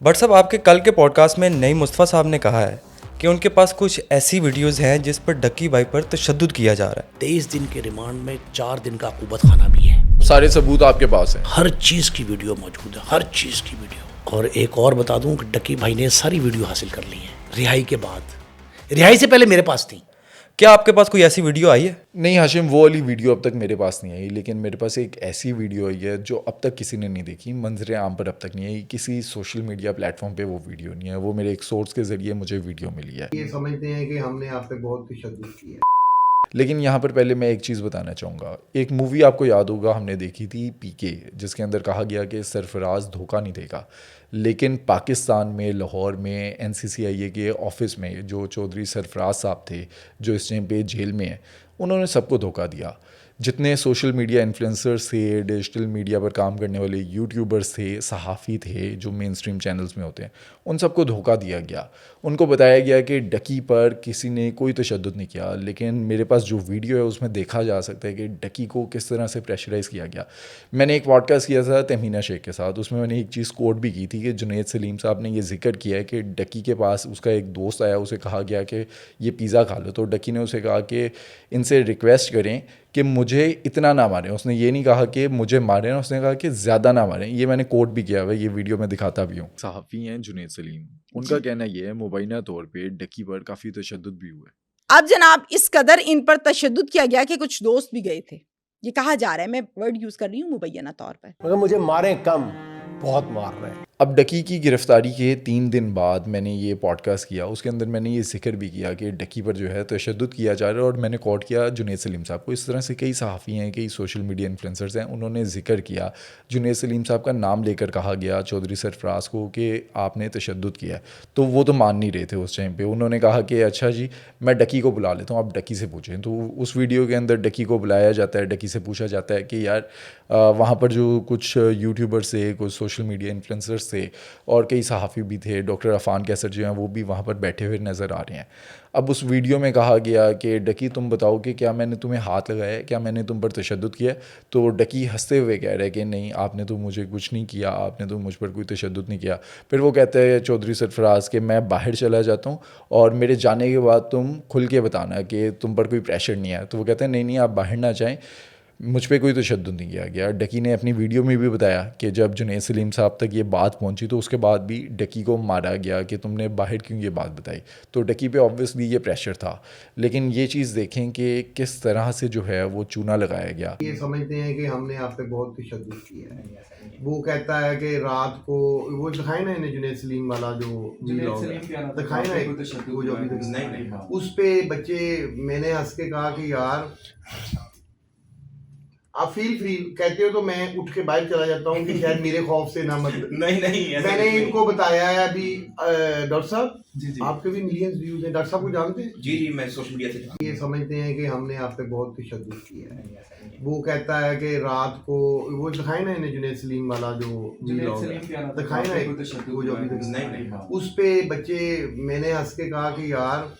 But साहब आपके कल के पॉडकास्ट में नईम मुस्तफ़ा साहब ने कहा है कि उनके पास कुछ ऐसी वीडियोस हैं जिस पर डक्की भाई पर तशद्दुद किया जा रहा है। 23 दिन के रिमांड में 4 दिन का अकूबत खाना भी है। सारे सबूत आपके पास हैं। हर चीज़ की वीडियो मौजूद है, हर चीज़ की वीडियो। और एक और बता दूं कि डक्की भाई ने सारी वीडियो हासिल कर ली है रिहाई के बाद। रिहाई से पहले मेरे पास थी। क्या आपके पास कोई ऐसी वीडियो आई है? नहीं हाशिम, वो वाली वीडियो अब तक मेरे पास नहीं आई, लेकिन मेरे पास एक ऐसी वीडियो आई है जो अब तक किसी ने नहीं देखी, मंजर आम पर अब तक नहीं आई, किसी सोशल मीडिया प्लेटफॉर्म पे वो वीडियो नहीं है। वो मेरे एक सोर्स के ज़रिए मुझे वीडियो मिली है। ये समझते हैं कि हमने आप पे बहुत तशद्दुद किया है। लेकिन यहाँ पर पहले मैं एक चीज़ बताना चाहूँगा। एक मूवी आपको याद होगा, हमने देखी थी पीके, जिसके अंदर कहा गया कि सरफराज धोखा नहीं देगा, लेकिन पाकिस्तान में लाहौर में NCCIA के ऑफिस में जो चौधरी सरफराज साहब थे, जो इस टाइम पे जेल में हैं, उन्होंने सबको धोखा दिया। जितने सोशल मीडिया इन्फ्लुएंसर्स थे, डिजिटल मीडिया पर काम करने वाले यूट्यूबर्स थे, सहाफ़ी थे जो मेन स्ट्रीम चैनल्स में होते हैं, उन सबको धोखा दिया गया। उनको बताया गया कि डकी पर किसी ने कोई तशद्दुद नहीं किया, लेकिन मेरे पास जो वीडियो है उसमें देखा जा सकता है कि डकी को किस तरह से प्रेशराइज़ किया गया। मैंने एक पॉडकास्ट किया था तहमीना शेख के साथ, उसमें मैंने एक चीज़ कोट भी की थी कि जुनैद सलीम साहब ने ये जिक्र किया है कि डकी के पास उसका एक दोस्त आया, उसे कहा गया कि ये पिज़्ज़ा खा लो, तो डकी ने उसे कहा कि इनसे रिक्वेस्ट करें कि मुझे इतना ना मारें। उसने ये नहीं कहा कि मुझे मारें, उसने कहा कि ज़्यादा ना मारें। ये मैंने कोट भी किया हुआ है, ये वीडियो में दिखाता भी हूँ। सहाफ़ी हैं जुनैद सलीम, उनका कहना ये है मुबैना तौर पे डकी पर काफ़ी तशद्दुद भी हुआ है। अब जनाब इस कदर इन पर तशद्दुद किया गया कि कुछ दोस्त भी गए थे। ये कहा जा रहा है, मैं वर्ड यूज कर रही हूँ मुबैना तौर पर। मगर मुझे मारें कम, बहुत मार रहे हैं। अब डकी की गिरफ़्तारी के 3 दिन बाद मैंने ये पॉडकास्ट किया, उसके अंदर मैंने ये जिक्र भी किया कि डकी पर जो है तशद्दुद किया जा रहा है, और मैंने कोट किया जुनैद सलीम साहब को। इस तरह से कई सहाफ़ी हैं, कई सोशल मीडिया इन्फ्लुएंसर्स हैं, उन्होंने जिक्र किया, जुनैद सलीम साहब का नाम लेकर कहा गया चौधरी सरफराज को कि आपने तशद्दुद किया। तो वो तो मान नहीं रहे थे उस टाइम पर। उन्होंने कहा कि अच्छा जी, मैं डकी को बुला लेता हूँ, आप डकी से पूछें। तो उस वीडियो के अंदर डकी को बुलाया जाता है, डकी से पूछा जाता है कि यार वहाँ पर जो कुछ यूट्यूबर्स थे, कुछ सोशल मीडिया इन्फ्लुएंसर्स थे और कई सहाफ़ी भी थे, डॉक्टर अफ़ान कैसर जो हैं वो भी वहाँ पर बैठे हुए नज़र आ रहे हैं। अब उस वीडियो में कहा गया कि डकी तुम बताओ कि क्या मैंने तुम्हें हाथ लगाया है, क्या मैंने तुम पर तशद्दुद किया है? तो डकी हंसते हुए कह रहा है कि नहीं, आपने तो मुझे कुछ नहीं किया, आपने तो मुझ पर कोई तशद्दुद नहीं किया। फिर वो कहता है चौधरी सरफराज कि मैं बाहर चला जाता हूँ और मेरे जाने के बाद तुम खुल के बताना कि तुम पर कोई प्रेशर नहीं है। तो वो कहते हैं नहीं नहीं, आप बाहर ना जाएँ, मुझ पे कोई तशद्दुद नहीं किया गया। डकी ने अपनी वीडियो में भी बताया कि जब जुनैद सलीम साहब तक ये बात पहुंची तो उसके बाद भी डकी को मारा गया कि तुमने बाहर क्यों ये बात बताई। तो डकी पे ऑब्वियसली ये प्रेशर था, लेकिन ये चीज़ देखें कि किस तरह से जो है वो चूना लगाया गया। ये समझते हैं कि हमने आप पे बहुत तशद्दुद किया है। वो कहता है कि रात को वो दिखाए ना इन्हें, जुनैद सलीम वाला जो दिखाए ना, वो जो अभी उस पे बच्चे, मैंने हंस के कहा कि यार आप फील फ्री कहते हो तो मैं उठ के बाहर चला जाता हूँ कि शायद मेरे खौफ से ना मत। नहीं मैंने इनको बताया है अभी डॉक्टर साहब जी, आपके भी मिलियंस व्यूज हैं। डॉक्टर साहब को जानते हैं? जी मैं सोशल मीडिया से। ये समझते हैं कि हमने आप पे बहुत तशद्दुद किया है। वो कहता है कि रात को वो दिखाए ना इन्हें, जुनैद सलीम वाला जो दिखाए ना, वो जो अभी उस पे बच्चे, मैंने हंस के कहा कि यार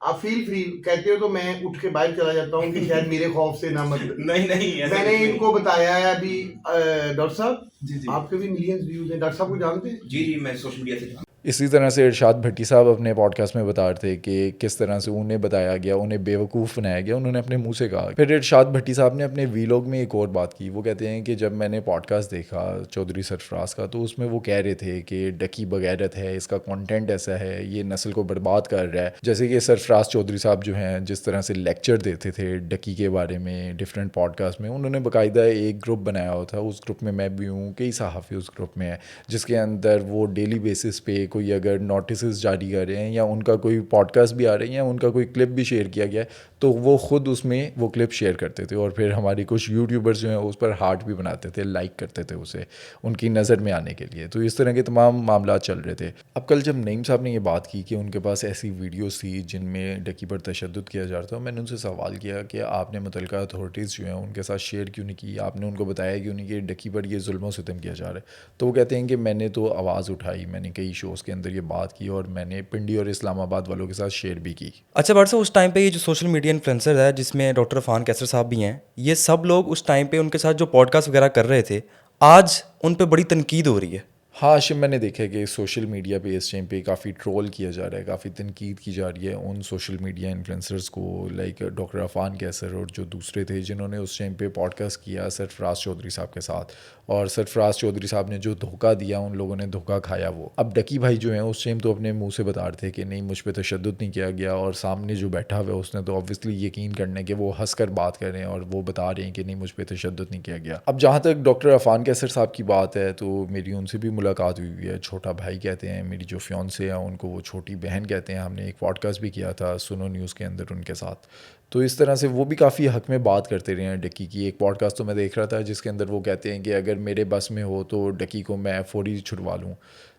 आप फील फ्री कहते हो तो मैं उठ के बाहर चला जाता हूँ कि शायद मेरे खौफ से ना मत। नहीं मैंने इनको बताया है अभी डॉक्टर साहब जी, आपके भी मिलियंस व्यूज हैं। डॉक्टर साहब को जानते हैं? जी मैं सोशल मीडिया से। इसी तरह से इरशाद भट्टी साहब अपने पॉडकास्ट में बता रहे थे कि किस तरह से उन्हें बताया गया, उन्हें बेवकूफ़ बनाया गया, उन्होंने अपने मुंह से कहा। फिर इरशाद भट्टी साहब ने अपने वीलॉग में एक और बात की। वो कहते हैं कि जब मैंने पॉडकास्ट देखा चौधरी सरफराज का, तो उसमें वो कह रहे थे कि डकी बगैरत है, इसका कंटेंट ऐसा है, ये नस्ल को बर्बाद कर रहा है। जैसे कि सरफराज चौधरी साहब जो हैं, जिस तरह से लेक्चर देते थे डकी के बारे में डिफरेंट पॉडकास्ट में, उन्होंने बाकायदा एक ग्रुप बनाया हुआ था। उस ग्रुप में मैं भी हूँ, कई सहाफ़ी उस ग्रुप में है, जिसके अंदर वो डेली बेसिस पे कोई अगर नोटिस जारी कर रहे हैं या उनका कोई पॉडकास्ट भी आ रहे हैं या उनका कोई क्लिप भी शेयर किया गया है, तो वो ख़ुद उसमें वो क्लिप शेयर करते थे और फिर हमारी कुछ यूट्यूबर्स जो हैं उस पर हार्ट भी बनाते थे, लाइक करते थे उसे, उनकी नज़र में आने के लिए। तो इस तरह के तमाम मामला चल रहे थे। अब कल जब नईम साहब ने ये बात की कि उनके पास ऐसी वीडियोस थी जिनमें डकी पर तशद्दुद किया जा रहा था, मैंने उनसे सवाल किया कि आपने मुतल्लिका अथॉरिटीज़ जो हैं उनके साथ शेयर क्यों नहीं की, आपने उनको बताया क्यों नहीं कि डकी पर ये जुल्म व सितम किया जा रहा है। तो वो कहते हैं कि मैंने तो आवाज़ उठाई, मैंने कई शोज़ के अंदर ये बात की और मैंने पिंडी और इस्लामाबाद वालों के साथ शेयर भी की। अच्छा बट सर, उस टाइम पे ये जो सोशल मीडिया इन्फ्लुएंसर है जिसमें डॉक्टर अफ़ान कैसर साहब भी हैं, ये सब लोग उस टाइम पे उनके साथ जो पॉडकास्ट वगैरह कर रहे थे, आज उन पे बड़ी तनकीद हो रही है। हाँ आशिम, मैंने देखा है कि सोशल मीडिया पे इस टाइम पे काफ़ी ट्रोल किया जा रहा है, काफ़ी तनकीद की जा रही है उन सोशल मीडिया इन्फ्लुएंसर्स को, लाइक डॉक्टर अफान कैसर और जो दूसरे थे जिन्होंने उस टाइम पे पॉडकास्ट किया सरफराज चौधरी साहब के साथ, और सरफराज चौधरी साहब ने जो धोखा दिया उन लोगों ने धोखा खाया। वो अब डकी भाई जो हैं उस टाइम तो अपने मुँह से बता रहे थे कि नहीं मुझ पर तशद्दुद नहीं किया गया, और सामने जो बैठा हुआ है उसने तो ऑब्वियसली यकीन करना है कि वो हंस कर बात कर रहे हैं और वो बता रहे हैं कि नहीं मुझ पर तशद्दुद नहीं किया गया। अब जहाँ तक डॉक्टर अफान कैसर साहब की बात है तो मेरी उनसे भी मुलाकात हुई है। छोटा भाई कहते हैं, मेरी जो फियांसे है उनको वो छोटी बहन कहते हैं। हमने एक पॉडकास्ट भी किया था सुनो न्यूज़ के अंदर उनके साथ, तो इस तरह से वो भी काफ़ी हक में बात करते रहे हैं डक्की की। एक पॉडकास्ट तो मैं देख रहा था जिसके अंदर वो कहते हैं कि अगर मेरे बस में हो तो डक्की को मैं फौरी छुड़वा लूँ।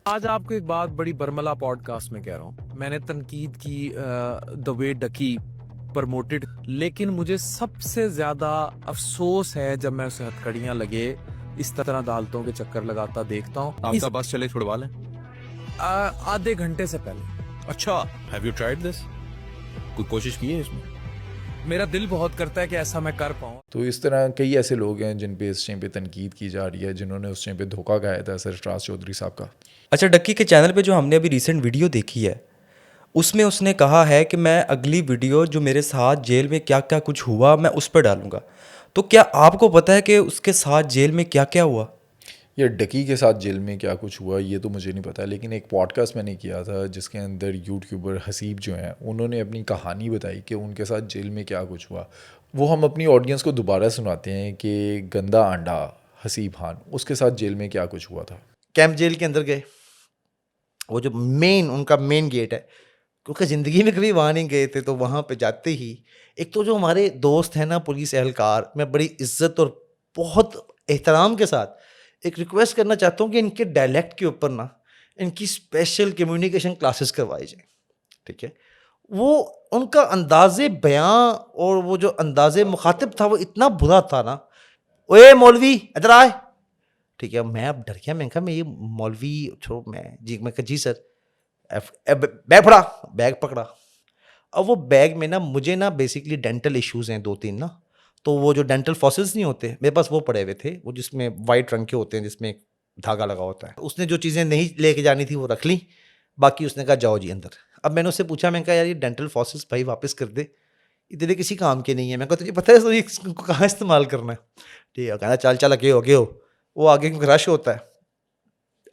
आज आपको एक बात बड़ी बरमला पॉडकास्ट में कह रहा हूँ, मैंने तनकीद की द वे डकी प्रमोटेड, लेकिन मुझे सबसे ज़्यादा अफसोस है जब मैं उसे हथकड़ियाँ लगे इस तरह अदालतों के चक्कर लगाता देखता हूँ। आपका बस चले छुड़वा लें? आधे घंटे से पहले। अच्छा, हैव यू ट्राइड दिस? कोई कोशिश की है इसमें? मेरा दिल बहुत करता है कि ऐसा मैं कर पाऊँ। तो इस तरह कई ऐसे लोग हैं जिन पे इस टाइम पे तनकीद की जा रही है, जिन्होंने उस टाइम पे धोखा खाया था सरफराज चौधरी साहब का। अच्छा, डक्की के चैनल पे जो हमने अभी रिसेंट वीडियो देखी है उसमें उसने कहा है कि मैं अगली वीडियो जो मेरे साथ जेल में क्या क्या कुछ हुआ मैं उस पर डालूंगा। तो क्या आपको पता है कि उसके साथ जेल में क्या क्या हुआ? या डकी के साथ जेल में क्या कुछ हुआ ये तो मुझे नहीं पता, लेकिन एक पॉडकास्ट मैंने किया था जिसके अंदर यूट्यूबर हसीब जो हैं उन्होंने अपनी कहानी बताई कि उनके साथ जेल में क्या कुछ हुआ। वो हम अपनी ऑडियंस को दोबारा सुनाते हैं कि गंदा अंडा हसीब खान, उसके साथ जेल में क्या कुछ हुआ था। कैंप जेल के अंदर गए, वो जो उनका मेन गेट है, क्योंकि ज़िंदगी में कभी वहाँ नहीं गए थे, तो वहाँ पे जाते ही एक तो जो हमारे दोस्त हैं ना पुलिस एहलकार, मैं बड़ी इज्जत और बहुत एहतराम के साथ एक रिक्वेस्ट करना चाहता हूँ कि इनके डायलेक्ट के ऊपर ना इनकी स्पेशल कम्युनिकेशन क्लासेस करवाई जाए। ठीक है, वो उनका अंदाज़े बयां और वो जो अंदाज़े मुखातिब था वो इतना बुरा था ना, ओए मौलवी इधर आए। ठीक है, मैं अब डर गया, मैं कहा मैं ये मौलवी छोड़ो, मैं कहा जी सर, बैग पकड़ा। अब वो बैग में ना मुझे ना बेसिकली डेंटल इश्यूज़ हैं 2-3 ना, तो वो जो डेंटल फॉसिल्स नहीं होते मेरे पास वो पड़े हुए थे, वो जिसमें वाइट रंग के होते हैं जिसमें धागा लगा होता है। उसने जो चीज़ें नहीं लेके जानी थी वो रख ली, बाकी उसने कहा जाओ जी अंदर। अब मैंने उससे पूछा, मैंने कहा यार ये डेंटल फॉसिल्स भाई वापस कर दे, ये तेरे किसी काम के नहीं है। मैं कहा तुझे पता है तो इसको कहाँ इस्तेमाल करना है? ठीक है, कहना चल आगे हो, वो आगे क्योंकि रश होता है।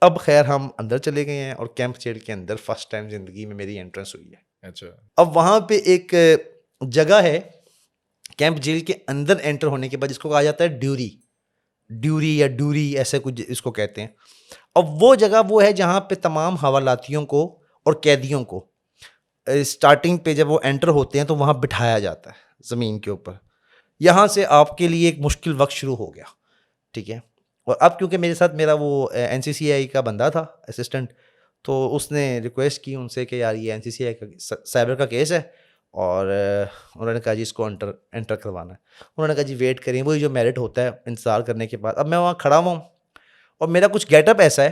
अब खैर हम अंदर चले गए हैं और कैंप जेल के अंदर फर्स्ट टाइम ज़िंदगी में मेरी एंट्रेंस हुई है। अच्छा, अब वहाँ पे एक जगह है कैंप जेल के अंदर एंटर होने के बाद, जिसको कहा जाता है ड्यूरी या डूरी ऐसे कुछ इसको कहते हैं। अब वो जगह वो है जहाँ पे तमाम हवालातियों को और कैदियों को स्टार्टिंग पे जब वो एंटर होते हैं तो वहाँ बिठाया जाता है ज़मीन के ऊपर। यहाँ से आपके लिए एक मुश्किल वक्त शुरू हो गया। ठीक है, और अब क्योंकि मेरे साथ मेरा वो NCCI का बंदा था असिस्टेंट, तो उसने रिक्वेस्ट की उनसे कि यार ये NCCI का साइबर का केस है, और उन्होंने कहा जी इसको एंटर करवाना है। उन्होंने कहा जी वेट करें, वही जो मेरिट होता है इंतज़ार करने के बाद। अब मैं वहाँ खड़ा हुआ हूँ और मेरा कुछ गेटअप ऐसा है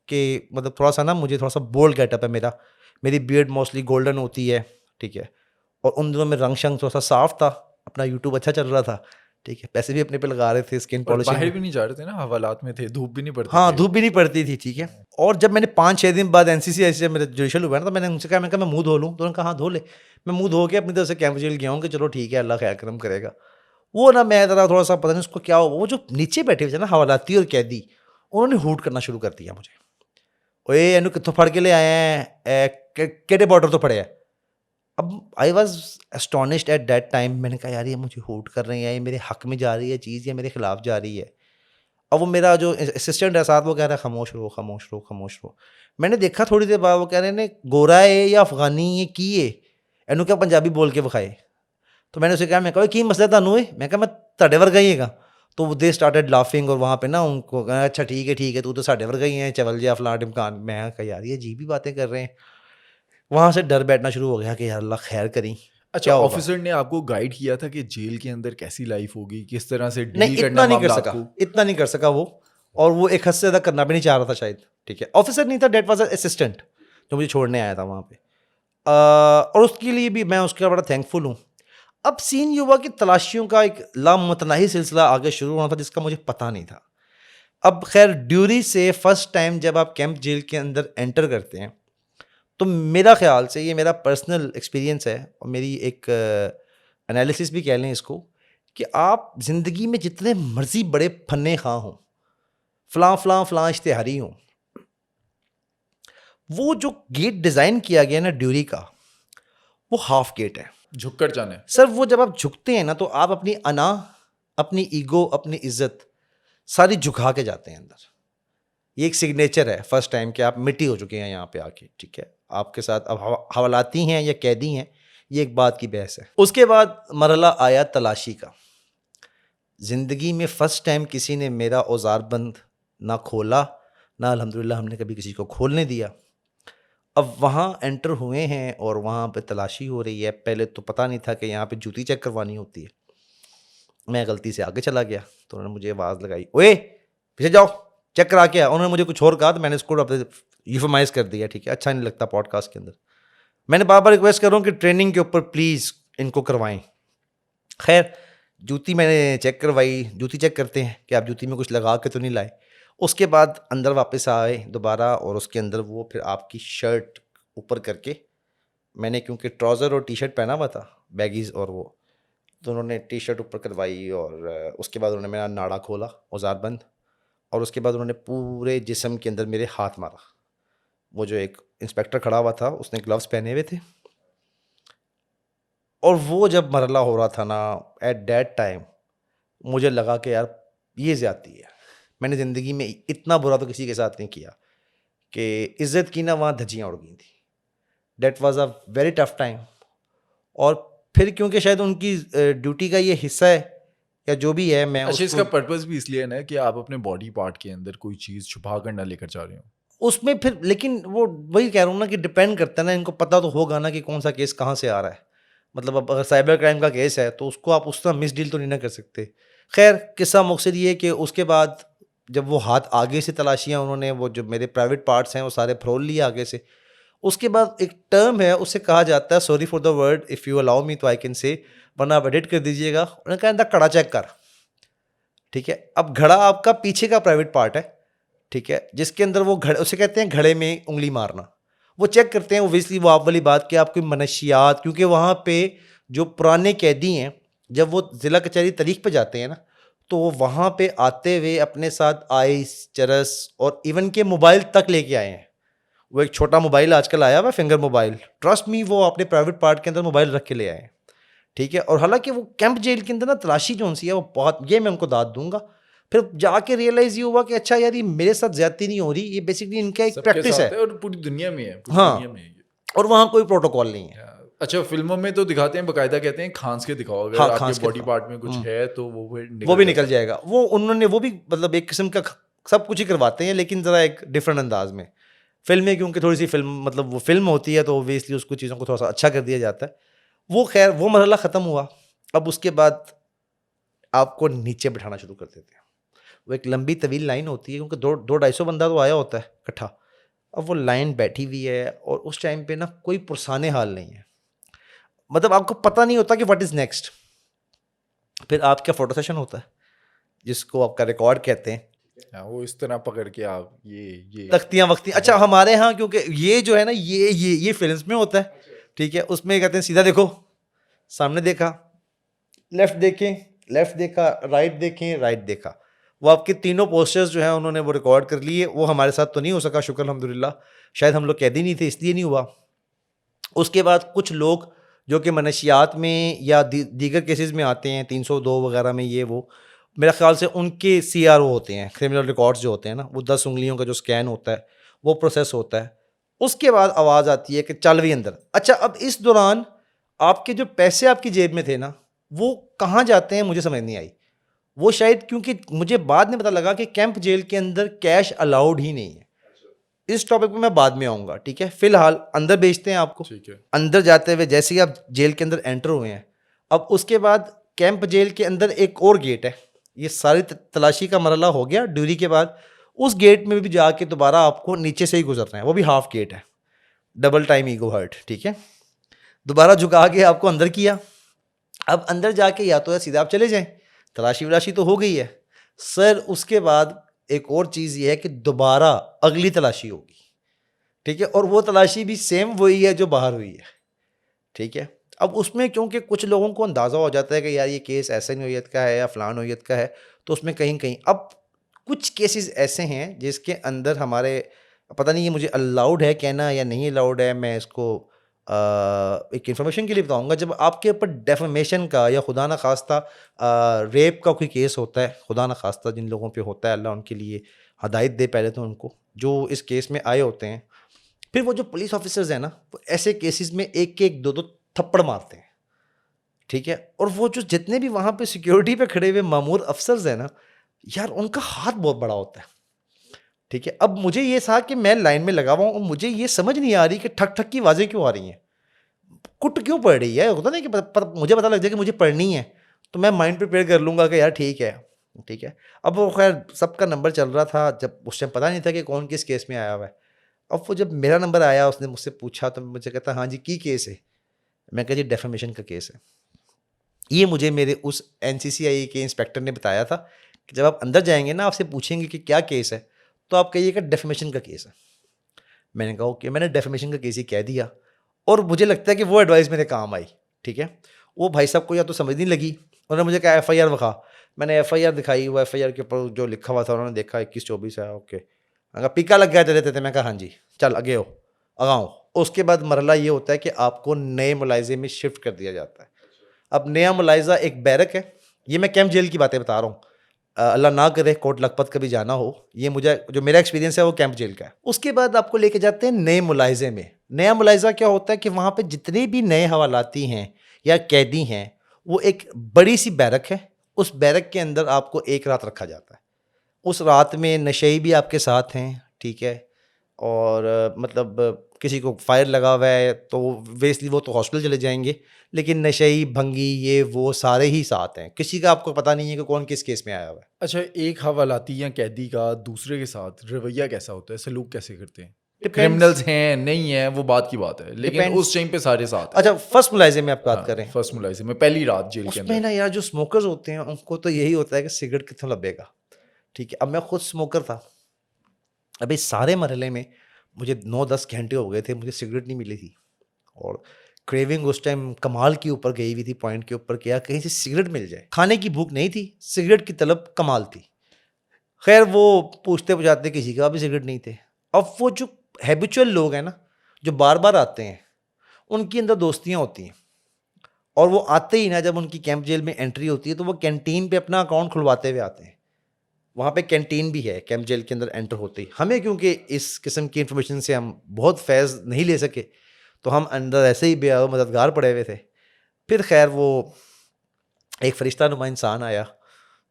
कि मतलब थोड़ा सा ना मुझे थोड़ा सा बोल्ड गेटअप है मेरी बियर्ड मोस्टली गोल्डन होती है। ठीक है, और उन दिनों में रंग शंग थोड़ा सा साफ था, अपना यूट्यूब अच्छा चल रहा था। ठीक है, पैसे भी अपने पे लगा रहे थे, स्किन पॉलिशिंग, बाहर भी नहीं जा रहे थे ना, हवालात में थे, धूप भी नहीं पड़ती। हाँ, धूप भी नहीं पड़ती थी। ठीक है, और जब मैंने 5-6 दिन बाद NCCI से मेरा जुडिशल हुआ ना, तो मैंने उनसे कहा मैं मुँह धो लूँ, तो उन्होंने कहा हाँ धो ले। मैं मुँह धो के अपनी तरफ से कैंप जेल गया हूँ कि चलो ठीक है अल्लाह खैर करम करेगा। वो ना मैं ज़रा थोड़ा सा पता नहीं उसको क्या हो, वो जो नीचे बैठे हुए थे ना हवालाती और कैदी, उन्होंने हूट करना शुरू कर दिया मुझे, ओए इन्हों कितों फड़ के ले आए हैं, केड़े बॉर्डर तो पड़े हैं। अब I was astonished at that time. मैंने कहा यार ये मुझे हूट कर रहे हैं, ये मेरे हक में जा रही है चीज़ या मेरे खिलाफ जा रही है। अब वो मेरा जो असिस्टेंट है साथ, वो कह रहा है खामोश रहो। मैंने देखा थोड़ी देर बाद वो कह रहे हैं गोरा है या अफगानी ये की है, इन्हों क्या पंजाबी बोल के विखाए। तो मैंने उसे कहा, मैं कहा की मसला थानू है, मैं कहा मैं तुहाडे वर्गा ही हैगा। तो दे स्टार्टेड लाफिंग, और वहाँ पे ना उनको कहा अच्छा ठीक है तू तो साढ़े वर्गा ही है, चवल जा फलां ढिमकान। मैं कहा यार ये अजीब ही बातें कर रहे हैं। वहाँ से डर बैठना शुरू हो गया कि यार अल्लाह खैर करी। अच्छा, ऑफिसर ने आपको गाइड किया था कि जेल के अंदर कैसी लाइफ होगी, किस तरह से नहीं, इतना नहीं कर सका वो, और वो एक हद से ज़्यादा करना भी नहीं चाह रहा था शायद। ठीक है, ऑफिसर नहीं था, डेट वाज असिस्टेंट जो मुझे छोड़ने आया था वहाँ पे, और उसके लिए भी मैं उसका बड़ा थैंकफुल हूँ। अब सीन ये हुआ कि तलाशियों का एक लामतनाही सिलसिला आगे शुरू होना था जिसका मुझे पता नहीं था। अब खैर ड्यूरी से फर्स्ट टाइम जब आप कैंप जेल के अंदर एंटर करते हैं, तो मेरा ख्याल से ये मेरा पर्सनल एक्सपीरियंस है और मेरी एक एनालिसिस भी कह लें इसको, कि आप ज़िंदगी में जितने मर्जी बड़े फन्ने खां हों, फ़लाँ इश्तिहारी हों, वो जो गेट डिज़ाइन किया गया ना ड्यूरी का, वो हाफ गेट है। झुक कर जाने सर वो जब आप झुकते हैं ना, तो आप अपनी अना, अपनी ईगो, अपनी इज्जत सारी झुका के जाते हैं अंदर। ये एक सिग्नेचर है फर्स्ट टाइम कि आप मिट्टी हो चुके हैं यहाँ पे आके, ठीक है। आपके साथ अब हवालाती हैं या कैदी हैं, ये एक बात की बहस है। उसके बाद मरहला आया तलाशी का। ज़िंदगी में फ़र्स्ट टाइम किसी ने मेरा औजार बंद ना खोला, ना अल्हम्दुलिल्लाह हमने कभी किसी को खोलने दिया। अब वहाँ एंटर हुए हैं और वहाँ पे तलाशी हो रही है। पहले तो पता नहीं था कि यहाँ पे जूती चेक करवानी होती है। मैं गलती से आगे चला गया तो उन्होंने मुझे आवाज़ लगाई, ओए पीछे जाओ, चेक करा के आ। उन्होंने मुझे कुछ और कहा तो मैंने इसको यूफमाइज कर दिया, ठीक है, अच्छा नहीं लगता पॉडकास्ट के अंदर। मैंने बार बार रिक्वेस्ट कर रहा हूँ कि ट्रेनिंग के ऊपर प्लीज़ इनको करवाएं। खैर जूती मैंने चेक करवाई, जूती चेक करते हैं कि आप जूती में कुछ लगा के तो नहीं लाए। उसके बाद अंदर वापस आए दोबारा, और उसके अंदर वो फिर आपकी शर्ट ऊपर करके, मैंने क्योंकि ट्राउज़र और टी शर्ट पहना हुआ था बैगीज़, और वो तो उन्होंने टी शर्ट ऊपर करवाई, और उसके बाद उन्होंने मेरा नाड़ा खोला औजार बंद, और उसके बाद उन्होंने पूरे जिस्म के अंदर मेरे हाथ मारा। वो जो एक इंस्पेक्टर खड़ा हुआ था उसने ग्लव्स पहने हुए थे, और वो जब मरला हो रहा था ना, एट दैट टाइम मुझे लगा कि यार ये ज़्यादती है। मैंने ज़िंदगी में इतना बुरा तो किसी के साथ नहीं किया कि इज़्ज़त की ना वहाँ धज्जियाँ उड़ गई थी। That was a very tough time. और फिर क्योंकि शायद उनकी ड्यूटी का ये हिस्सा है या जो भी है, मैं अच्छा, इसका पर्पस भी इसलिए है ना कि आप अपने बॉडी पार्ट के अंदर कोई चीज़ छुपा कर ना लेकर जा रहे हो उसमें फिर, लेकिन वो वही कह रहा हूँ ना कि डिपेंड करता है ना, इनको पता तो होगा ना कि कौन सा केस कहाँ से आ रहा है। मतलब अब अगर साइबर क्राइम का केस है तो उसको आप उस तरह मिस डील तो नहीं ना कर सकते। खैर किस्सा मकसद ये कि उसके बाद जब वो हाथ आगे से तलाशियाँ, उन्होंने वो जो मेरे प्राइवेट पार्ट्स हैं वो सारे फरोल लिए आगे से। उसके बाद एक टर्म है, उससे कहा जाता है, sorry for the word, if you allow me तो आई कैन से, वरना आप एडिट कर दीजिएगा। उन्होंने कहा कड़ा चेक कर, ठीक है। अब घड़ा आपका पीछे का प्राइवेट पार्ट है, ठीक है, जिसके अंदर वो घड़े, उसे कहते हैं घड़े में उंगली मारना। वो चेक करते हैं ओबियसली, वो आप वाली बात कि आपकी मनशियात, क्योंकि वहाँ पे जो पुराने कैदी हैं जब वो ज़िला कचहरी तारीख पे जाते हैं ना, तो वो वहाँ पे आते हुए अपने साथ आइस, चरस और इवन के मोबाइल तक लेके आए हैं। वो एक छोटा मोबाइल आजकल आया हुआ, फिंगर मोबाइल, ट्रस्ट मी, वो अपने प्राइवेट पार्ट के अंदर मोबाइल रख के ले आए हैं, ठीक है। और हालांकि वो कैंप जेल के अंदर ना तलाशी जो सी है वो बहुत, ये मैं उनको दाद दूंगा। फिर जाके रियलाइज ये हुआ कि अच्छा यार ये मेरे साथ ज्यादती नहीं हो रही, ये बेसिकली इनका एक प्रैक्टिस है और पूरी दुनिया में है, पूरी हाँ, दुनिया में है ये। और वहाँ कोई प्रोटोकॉल नहीं है। अच्छा, फिल्मों में तो दिखाते हैं, बकायदा कहते हैं खांस के दिखाओ, अगर हाँ, आपके खांस के बॉडी दिखाओ। पार्ट में कुछ है तो वो भी निकल जाएगा। वो उन्होंने वो भी मतलब एक किस्म का सब कुछ ही करवाते हैं, लेकिन ज़रा एक डिफरेंट अंदाज में। फिल्म में क्योंकि थोड़ी सी फिल्म, मतलब वो फिल्म होती है तो ओबियसली उसको चीज़ों को थोड़ा सा अच्छा कर दिया जाता है। वो खैर वो मरहला ख़त्म हुआ। अब उसके बाद आपको नीचे बिठाना शुरू कर देते हैं। वो एक लंबी तवील लाइन होती है, क्योंकि 200-250 बंदा तो आया होता है इकट्ठा। अब वो लाइन बैठी हुई है और उस टाइम पे ना कोई पुरसाने हाल नहीं है, मतलब आपको पता नहीं होता कि व्हाट इज़ नेक्स्ट। फिर आपका फोटो सेशन होता है जिसको आपका रिकॉर्ड कहते हैं। वो इस तरह पकड़ के आप ये तख्तियाँ वख्तियाँ, अच्छा हमारे यहाँ क्योंकि ये जो है ना ये फिल्म्स में होता है, ठीक है। उसमें कहते हैं सीधा देखो, सामने देखा, लेफ्ट देखें, लेफ्ट देखा, राइट देखें, राइट देखा। वो आपके तीनों पोस्टर्स जो हैं उन्होंने वो रिकॉर्ड कर लिए। वो हमारे साथ तो नहीं हो सका, शुक्र अल्हम्दुलिल्लाह, शायद हम लोग कैदी नहीं थे इसलिए नहीं हुआ। उसके बाद कुछ लोग जो कि मनशियात में या दीगर केसेस में आते हैं, 302 वगैरह में, ये वो मेरा ख्याल से उनके CRO होते हैं, क्रिमिनल रिकॉर्ड्स जो होते हैं ना, वो 10 उंगलियों का जो स्कैन होता है वो प्रोसेस होता है। उसके बाद आवाज़ आती है कि चल भी अंदर। अच्छा, अब इस दौरान आपके जो पैसे आपकी जेब में थे ना, वो कहाँ जाते हैं मुझे समझ नहीं आई। वो शायद, क्योंकि मुझे बाद में पता लगा कि कैंप जेल के अंदर कैश अलाउड ही नहीं है। इस टॉपिक पे मैं बाद में आऊँगा, ठीक है। फिलहाल अंदर भेजते हैं आपको, ठीक है। अंदर जाते हुए जैसे ही आप जेल के अंदर एंटर हुए हैं, अब उसके बाद कैंप जेल के अंदर एक और गेट है। ये सारी तलाशी का मरहला हो गया ड्यूरी के बाद। उस गेट में भी जाके दोबारा आपको नीचे से ही गुजरना है, वो भी हाफ गेट है, डबल टाइम ईगो हर्ट, ठीक है। दोबारा झुका के आपको अंदर किया। अब अंदर जाके या तो सीधा आप चले जाएं, तलाशी वलाशी तो हो गई है सर। उसके बाद एक और चीज़ ये है कि दोबारा अगली तलाशी होगी, ठीक है, और वो तलाशी भी सेम वही है जो बाहर हुई है, ठीक है। अब उसमें क्योंकि कुछ लोगों को अंदाज़ा हो जाता है कि यार ये केस ऐसे नौयत का है या फ़लाँ नौयत का है, तो उसमें कहीं कहीं अब कुछ केसेस ऐसे हैं जिसके अंदर हमारे, पता नहीं ये मुझे अलाउड है कहना या नहीं अलाउड है, मैं इसको एक इन्फॉर्मेशन के लिए बताऊंगा। जब आपके ऊपर डेफमेशन का या खुदा न खास्ता रेप का कोई केस होता है, खुदा न खास्ता जिन लोगों पे होता है, अल्लाह उनके लिए हदायत दे पहले तो उनको, जो इस केस में आए होते हैं। फिर वो जो पुलिस ऑफिसर्स हैं ना, वो ऐसे केसेस में एक एक दो दो थप्पड़ मारते हैं, ठीक है। और वो जो जितने भी वहाँ पे सिक्योरिटी पे खड़े हुए मामूर अफसर्स हैं ना, यार उनका हाथ बहुत बड़ा होता है, ठीक है। अब मुझे ये था कि मैं लाइन में लगा हुआ हूँ और मुझे ये समझ नहीं आ रही कि ठक ठक की आवाज़ें क्यों आ रही हैं, कुट क्यों पड़ रही है। होता नहीं कि मुझे पता लग जाए कि मुझे पढ़नी है तो मैं माइंड प्रिपेयर कर लूँगा कि यार ठीक है, ठीक है। अब वो खैर सबका नंबर चल रहा था, जब उस टाइम पता नहीं था कि कौन किस केस में आया हुआ है। अब वो जब मेरा नंबर आया, उसने मुझसे पूछा तो मुझे कहता हाँ जी की केस है। मैं कहा जी डेफेमेशन का केस है। ये मुझे मेरे उस NCCI के इंस्पेक्टर ने बताया था कि जब आप अंदर जाएंगे ना, आपसे पूछेंगे कि क्या केस है, तो आप कहिएगा डेफेमेशन का केस है। मैंने कहा ओके, मैंने डेफेमेशन का केस ही कह दिया और मुझे लगता है कि वो एडवाइस मेरे काम आई, ठीक है। वो भाई साहब को या तो समझ नहीं लगी, उन्होंने मुझे कहा FIR दिखा। मैंने FIR दिखाई, वो FIR के ऊपर जो लिखा हुआ था उन्होंने देखा 21-24 है, ओके। मैं कहा पीका लग गया तेरे थे, मैं कहा हाँ जी चल आगे हो आगाओ। उसके बाद मरला ये होता है कि आपको नए मुलाइजे में शिफ्ट कर दिया जाता है। अब नया मुलाइजा एक बैरक है, ये मैं कैंप जेल की बातें बता रहा हूँ, अल्लाह ना करे कोट लखपत कभी जाना हो, ये मुझे जो मेरा एक्सपीरियंस है वो कैंप जेल का है। उसके बाद आपको लेके जाते हैं नए मुलाइजे में। नया मुलाइजा क्या होता है कि वहाँ पे जितने भी नए हवालाती हैं या कैदी हैं, वो एक बड़ी सी बैरक है, उस बैरक के अंदर आपको एक रात रखा जाता है। उस रात में नशेई भी आपके साथ हैं, ठीक है, और मतलब किसी को फायर लगा हुआ है तो वेस्टली वो तो हॉस्पिटल चले जाएंगे, लेकिन नशेई भंगी ये वो सारे ही साथ हैं, किसी का आपको पता नहीं है कि कौन किस केस में आया हुआ है। अच्छा, एक हवालाती या कैदी का दूसरे के साथ रवैया कैसा होता है, सलूक कैसे करते हैं? क्रिमिनल्स हैं नहीं है वो बात की बात है, लेकिन उस टाइम पे सारे साथ हैं। अच्छा फर्स्ट मुलाइजे में आप बात कर रहे हैं? फर्स्ट मुलाजिम में पहली रात जेल के उसमें अंदर ना यार जो स्मोकर्स होते हैं उनको तो यही होता है कि सिगरेट कितना लबेगा, ठीक है। अब मैं खुद स्मोकर था, अभी सारे मरहले में मुझे 9-10 घंटे हो गए थे, मुझे सिगरेट नहीं मिली थी और क्रेविंग उस टाइम कमाल के ऊपर गई हुई थी, पॉइंट के ऊपर किया कहीं से सिगरेट मिल जाए। खाने की भूख नहीं थी, सिगरेट की तलब कमाल थी। खैर वो पूछते बुझाते किसी का भी सिगरेट नहीं थे। अब वो जो हैबिचुअल लोग हैं ना, जो बार बार आते हैं, उनकी अंदर दोस्तियाँ होती हैं और वो आते ही ना, जब उनकी कैंप जेल में एंट्री होती है तो वो कैंटीन पे अपना अकाउंट खुलवाते हुए आते हैं। वहाँ पे कैंटीन भी है कैंप जेल के अंदर एंटर होते ही। हमें क्योंकि इस किस्म की इन्फॉर्मेशन से हम बहुत फैज़ नहीं ले सके, तो हम अंदर ऐसे ही मददगार पड़े हुए थे। फिर खैर वो एक फरिश्ता नुमा इंसान आया,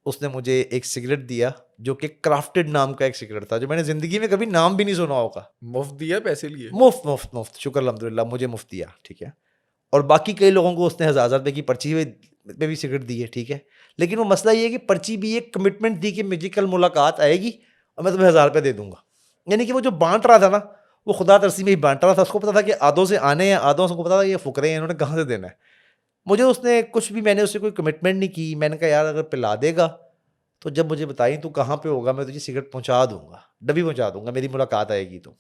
उसने मुझे एक सिगरेट दिया जो कि क्राफ्टेड नाम का एक सिगरेट था, जो मैंने ज़िंदगी में कभी नाम भी नहीं सुना होगा। मुफ्त दिया, पैसे लिए? मुफ्त, शुक्र अल्हम्दुलिल्लाह मुझे मुफ्त दिया, ठीक है। और बाकी कई लोगों को उसने हज़ार रुपये की पर्ची पे भी सिगरेट दी है, ठीक है। लेकिन वो मसला ये है कि पर्ची भी एक कमिटमेंट दी कि मुझे कल मुलाकात आएगी और मैं तुम्हें 1000 रुपये दे दूंगा। यानी कि वो जो बांट रहा था ना, वो खुदा तरसी में ही बांट रहा था। उसको पता था कि आधों से आने हैं, आधों को पता था ये फुकरे हैं, इन्होंने कहाँ से देना है। मुझे उसने कुछ भी, मैंने उससे कोई कमिटमेंट नहीं की। मैंने कहा यार अगर पिला देगा तो जब मुझे बताई तू कहाँ पे होगा, मैं तुझे सिगरेट पहुँचा दूंगा, डब्बी पहुँचा दूंगा, मेरी मुलाकात आएगी तो।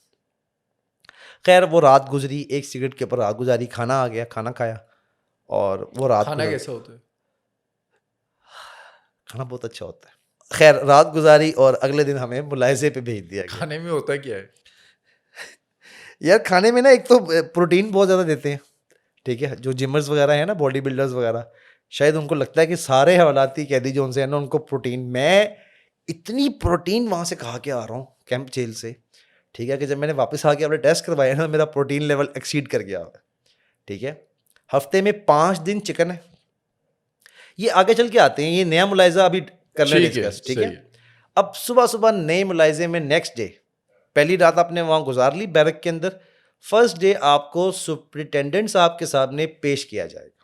खैर वो रात गुजरी, एक सिगरेट के ऊपर रात गुजारी, खाना आ गया, खाना खाया और वो रात खाना कैसा होता है? खाना बहुत अच्छा होता है। खैर रात गुजारी और अगले दिन हमें मुलायजे पे भेज दिया गया। खाने में होता क्या है? यार खाने में ना एक तो प्रोटीन बहुत ज़्यादा देते हैं, ठीक है। जो जिमर्स वगैरह हैं ना, बॉडी बिल्डर्स वगैरह, शायद उनको लगता है कि सारे हवालाती कैदी जो उनसे है ना उनको प्रोटीन, मैं इतनी प्रोटीन वहाँ से खा के आ रहा हूँ कैंप जेल से, ठीक है, कि जब मैंने वापस आके अपने टेस्ट करवाया ना, मेरा प्रोटीन लेवल एक्सीड कर गया, ठीक है। हफ्ते में 5 दिन चिकन है। ये आगे चल के आते हैं, ये नया मुलायजा अभी करना डिस्कस, ठीक है। अब सुबह सुबह नए मुलायजे में नेक्स्ट डे, पहली रात आपने वहाँ गुजार ली बैरक के अंदर, फर्स्ट डे आपको सुपरिटेंडेंट साहब के सामने पेश किया जाएगा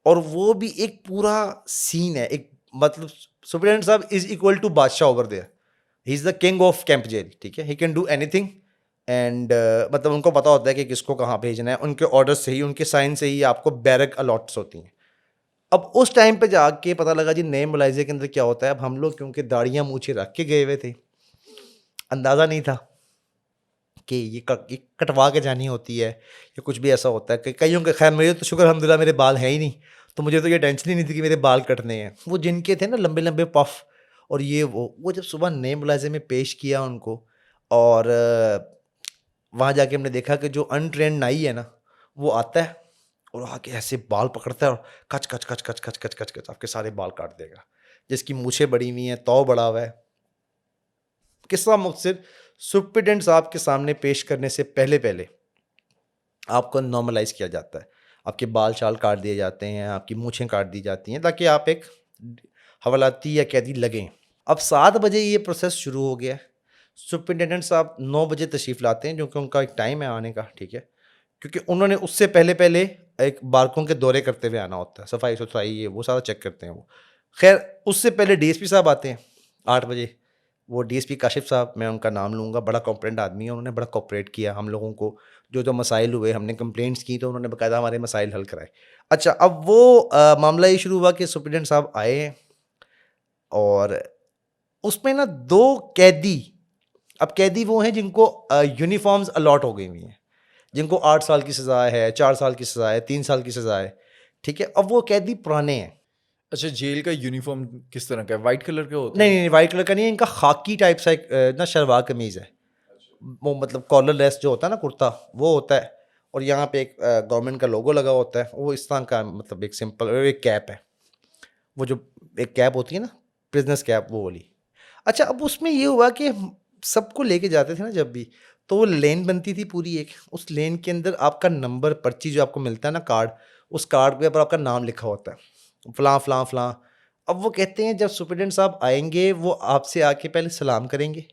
और वो भी एक पूरा सीन है। एक मतलब सुपरिटेंडेंट साहब इज इक्वल टू बादशाह over there, he is the king of camp jail, ठीक है। He can do anything and मतलब उनको पता होता है कि किसको कहाँ भेजना है। उनके ऑर्डर से ही, उनके साइन से ही आपको बैरक अलॉट्स होती हैं। अब उस टाइम पे जाके पता लगा जी नए मुलाइजे के अंदर क्या होता है। अब हम लोग क्योंकि दाढ़ियाँ मूछें रख के गए हुए थे, अंदाज़ा नहीं था कि ये कटवा के जानी होती है या कुछ भी ऐसा होता है कि कईयों के। खैर मेरे तो शुक्र अल्हम्दुलिल्लाह मेरे बाल हैं ही नहीं, तो मुझे तो ये टेंशन ही नहीं थी कि मेरे बाल कटने हैं। वो जिनके थे ना लंबे लंबे पफ और ये वो जब सुबह नए मुलाजे में पेश किया उनको, और वहाँ जाके हमने देखा कि जो अनट्रेंड नाई है ना वो आता है और आके ऐसे बाल पकड़ता है और कच कच कच कच कच कच कच कच आपके सारे बाल काट देगा। जिसकी मूछें बड़ी हुई हैं, तौ बड़ा हुआ है। किस्सा मुख्तसर सुप्रिटेंडेंट साहब के सामने पेश करने से पहले पहले आपको नॉर्मलाइज किया जाता है। आपके बाल शाल काट दिए जाते हैं, आपकी मूछें काट दी जाती हैं ताकि आप एक हवालाती या कैदी लगें। अब 7 बजे ये प्रोसेस शुरू हो गया है। सुप्रिटेंडेंट साहब 9 बजे तशरीफ़ लाते हैं, जो कि उनका एक टाइम है आने का, ठीक है, क्योंकि उन्होंने उससे पहले पहले एक बारकों के दौरे करते हुए आना होता है, सफाई सुथराई ये वो सारा चेक करते हैं वो। खैर उससे पहले डीएसपी साहब आते हैं 8 बजे। वो डीएसपी काशिफ साहब, मैं उनका नाम लूँगा, बड़ा कॉम्पिटेंट आदमी है। उन्होंने बड़ा कोऑपरेट किया हम लोगों को, जो मसाइल हुए हमने कंप्लेंट्स की तो उन्होंने बाकायदा हमारे मसाइल हल कराए। अच्छा, अब वो मामला ये शुरू हुआ कि सुप्रिटेंडेंट साहब आए हैं और उसमें ना 2 कैदी, अब कैदी वो हैं जिनको यूनिफॉर्म्स अलॉट हो गई हुई हैं, जिनको 8 साल की सज़ा है, 4 साल की सज़ा है, 3 साल की सज़ा है, ठीक है। अब वो कैदी पुराने हैं। अच्छा, जेल का यूनिफॉर्म किस तरह का है? वाइट कलर का होता है? नहीं नहीं, वाइट कलर का नहीं है, इनका खाकी टाइप सा एक ना शलवार कमीज़ है। वो मतलब कॉलर लेस जो होता है ना कुर्ता, वो होता है, और यहाँ पे एक गवर्नमेंट का लोगो लगा होता है। वो इस तरह का मतलब एक सिंपल एक कैप है, वो जो एक कैप होती है ना प्रिजनर्स कैप, वो वाली। अच्छा, अब उसमें ये हुआ कि सबको लेके जाते थे ना जब भी, तो वो लेन बनती थी पूरी एक। उस लेन के अंदर आपका नंबर पर्ची जो आपको मिलता है ना कार्ड, उस कार्ड के ऊपर आपका नाम लिखा होता है, फ़लाँ फ़लाँ फ़लाँ। अब वो कहते हैं जब सुप्रिटेंडेंट साहब आएंगे वो आपसे आके पहले सलाम करेंगे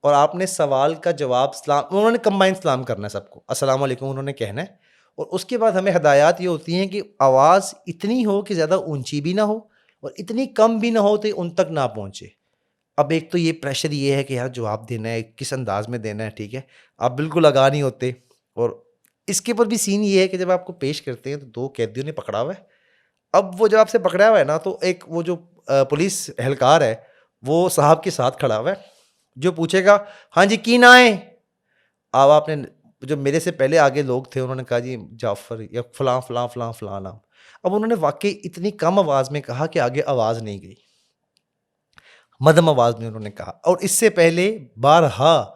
और आपने सवाल का जवाब सलाम, उन्होंने कंबाइन सलाम करना है सबको, अस्सलाम वालेकुम उन्होंने कहना है। और उसके बाद हमें हदायत ये होती हैं कि आवाज़ इतनी हो कि ज़्यादा ऊंची भी ना हो और इतनी कम भी ना हो तो उन तक ना पहुँचे। अब एक तो ये प्रेशर ये है कि यार जवाब देना है, किस अंदाज में देना है, ठीक है, आप बिल्कुल आगाह नहीं होते। और इसके ऊपर भी सीन ये है कि जब आपको पेश करते हैं तो 2 कैदियों ने पकड़ा हुआ है। अब वो जब आपसे पकड़ा हुआ है ना, तो एक वो जो पुलिस एहलकार है वो साहब के साथ खड़ा हुआ है, जो पूछेगा हाँ जी की ना है। अब आपने, जो मेरे से पहले आगे लोग थे उन्होंने कहा जी जाफ़र या फ़लाँ फ़लाँ फ़लाँ फ़लाँ नाम। अब उन्होंने वाकई इतनी कम आवाज़ में कहा कि आगे आवाज़ नहीं गई, मध्यम आवाज़ में उन्होंने कहा। और इससे पहले बारहा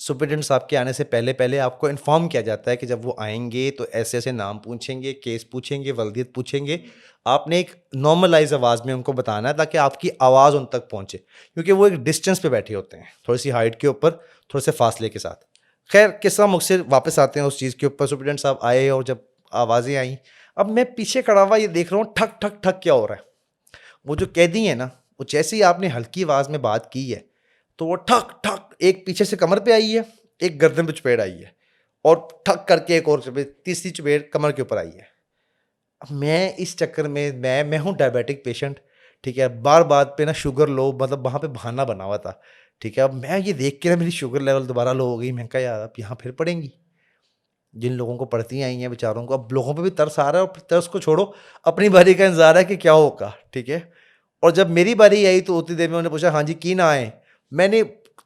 सुप्रिटेंडेंट साहब के आने से पहले पहले आपको इन्फॉर्म किया जाता है कि जब वो आएंगे तो ऐसे ऐसे नाम पूछेंगे, केस पूछेंगे, वल्दियत पूछेंगे। आपने एक नॉर्मलाइज आवाज़ में उनको बताना है ताकि आपकी आवाज़ उन तक पहुँचे, क्योंकि वो एक डिस्टेंस पे बैठे होते हैं, थोड़ी सी हाइट के ऊपर, थोड़े से फासले के साथ। खैर किस्सा मुख्तसर वापस आते हैं उस चीज़ के ऊपर। सुप्रिटेंडेंट साहब आए और जब आवाज़ें आई, अब मैं पीछे खड़ा हुआ ये देख रहा हूँ ठक ठक ठक क्या हो रहा है। वो जो कैदी है ना, वो जैसे ही आपने हल्की आवाज़ में बात की है तो वो ठक ठक एक पीछे से कमर पे आई है, एक गर्दन पे चपेट आई है, और ठक करके एक और चपेट, तीसरी चपेट कमर के ऊपर आई है। अब मैं इस चक्कर में, मैं हूँ डायबिटिक पेशेंट, ठीक है, बार बात पे ना शुगर लो, मतलब वहाँ पे बहाना बना हुआ था, ठीक है। अब मैं ये देख के ना मेरी शुगर लेवल दोबारा लो हो गई। मैं कहा यार अब यहाँ फिर पड़ेंगी, जिन लोगों को पड़ती आई हैं बेचारों को। अब लोगों पे भी तरस आ रहा है, और तरस को छोड़ो, अपनी बारी का इंतजार है कि क्या होगा, ठीक है। और जब मेरी बारी आई तो उतनी देर में उन्होंने पूछा हाँ जी की ना आए। मैंने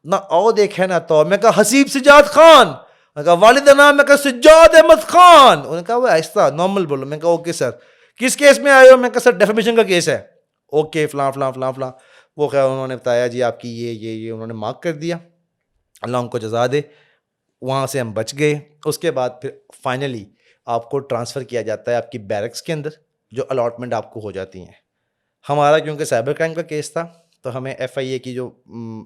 ना आओ देखा ना तो, मैं कहा हसीब सिजाद खान, मैं कहा वालिद नाम, मैं कहा सिजाद अहमद खान। उन्होंने कहा वो आहिस्ता नॉर्मल बोलो। मैं कहा ओके सर, किस केस में आए हो? मैं कहा सर डेफेमेशन का केस है। ओके फ़लाँ फ़लाँ फ़लाँ फ़लाँ। वो क्या उन्होंने बताया जी आपकी ये उन्होंने मार्क कर दिया, अल्लाह उनको जज़ा दे। वहाँ से हम बच गए। उसके बाद फिर फाइनली आपको ट्रांसफ़र किया जाता है आपकी बैरक्स के अंदर, जो अलॉटमेंट आपको हो जाती हैं। हमारा क्योंकि साइबर क्राइम का केस था तो हमें FIA की जो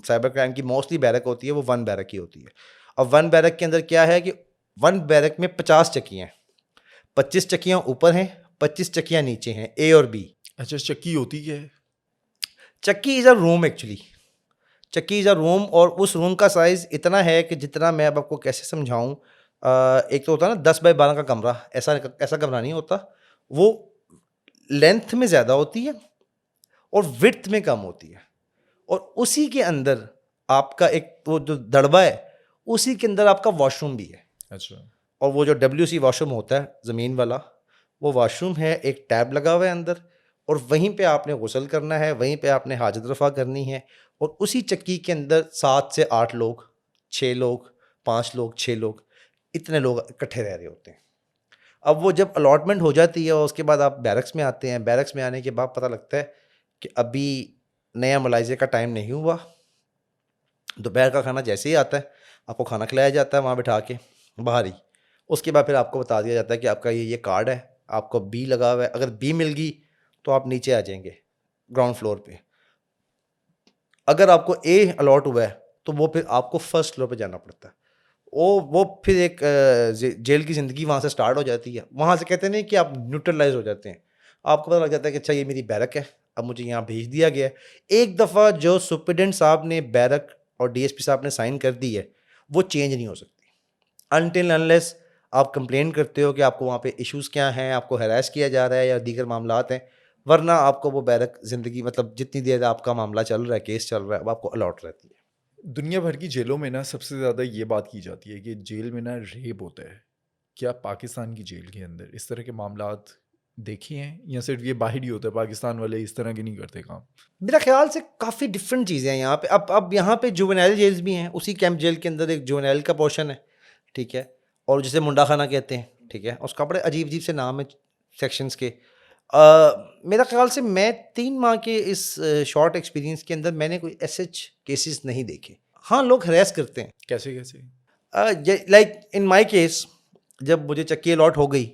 साइबर क्राइम की मोस्टली बैरक होती है वो 1 बैरक ही होती है। अब 1 बैरक के अंदर क्या है कि 1 बैरक में 50 चक्कियाँ हैं, 25 चक्कियाँ ऊपर हैं, 25 चक्कियाँ नीचे हैं, A और B। अच्छा, चक्की होती क्या है? चक्की इज़ अ रूम एक्चुअली, चक्की इज़ अ रूम। और उस रूम का साइज़ इतना है कि जितना, मैं अब आपको कैसे समझाऊँ, एक तो होता है ना 10 बाई 12 का कमरा, ऐसा कमरा नहीं होता, वो लेंथ में ज़्यादा होती है और विड्थ में कम होती है। और उसी के अंदर आपका एक वो जो दड़बा है, उसी के अंदर आपका वॉशरूम भी है। अच्छा। और वो जो WC वॉशरूम होता है ज़मीन वाला, वो वॉशरूम है, एक टैब लगा हुआ है अंदर, और वहीं पे आपने गुस्ल करना है, वहीं पे आपने हाजत रफ़ा करनी है, और उसी चक्की के अंदर 7 से 8 लोग, 6 लोग, 5 लोग, 6 लोग, इतने लोग इकट्ठे रह रहे होते हैं। अब वो जब अलॉटमेंट हो जाती है और उसके बाद आप बैरक्स में आते हैं, बैरक्स में आने के बाद पता लगता है कि अभी नया मुलाइजे का टाइम नहीं हुआ। दोपहर का खाना जैसे ही आता है आपको खाना खिलाया जाता है वहाँ बिठा के बाहर ही। उसके बाद फिर आपको बता दिया जाता है कि आपका ये कार्ड है, आपको बी लगा हुआ है, अगर बी मिल गई तो आप नीचे आ जाएंगे ग्राउंड फ्लोर पे। अगर आपको ए अलॉट हुआ है तो वो फिर आपको फर्स्ट फ्लोर पे जाना पड़ता है। वो फिर एक जेल की ज़िंदगी वहाँ से स्टार्ट हो जाती है। वहाँ से कहते नहीं कि आप न्यूट्रलाइज हो जाते हैं, आपको पता लग जाता है कि अच्छा ये मेरी बैरक है, अब मुझे यहाँ भेज दिया गया है। एक दफ़ा जो सुप्रिटेंडेंट साहब ने बैरक और डीएसपी साहब ने साइन कर दी है वो चेंज नहीं हो सकती अनटिल अनलेस आप कंप्लेन करते हो कि आपको वहाँ पे इश्यूज़ क्या हैं, आपको हरास किया जा रहा है या दीगर मामलात हैं, वरना आपको वो बैरक ज़िंदगी मतलब जितनी देर आपका मामला चल रहा है, केस चल रहा है, वो आपको अलॉट रहती है। दुनिया भर की जेलों में ना सबसे ज़्यादा ये बात की जाती है कि जेल में ना रेप होता है। क्या पाकिस्तान की जेल के अंदर इस तरह के मामलात देखे हैं या सिर्फ ये बाहर ही होता है, पाकिस्तान वाले इस तरह के नहीं करते काम? मेरा ख्याल से काफ़ी डिफरेंट चीज़ें हैं यहाँ पे। अब यहाँ पे जुवेनाइल जेल्स भी हैं, उसी कैंप जेल के अंदर एक जुवेनाइल का पोर्शन है, ठीक है, और जिसे मुंडा खाना कहते हैं, ठीक है, उसका बड़े अजीब अजीब से नाम है सेक्शंस के। मेरा ख्याल से मैं 3 माह के इस शॉर्ट एक्सपीरियंस के अंदर मैंने कोई ऐसे केसेस नहीं देखे। हाँ, लोग हरास करते हैं। कैसे कैसे? लाइक इन माई केस, जब मुझे चक्की अलॉट हो गई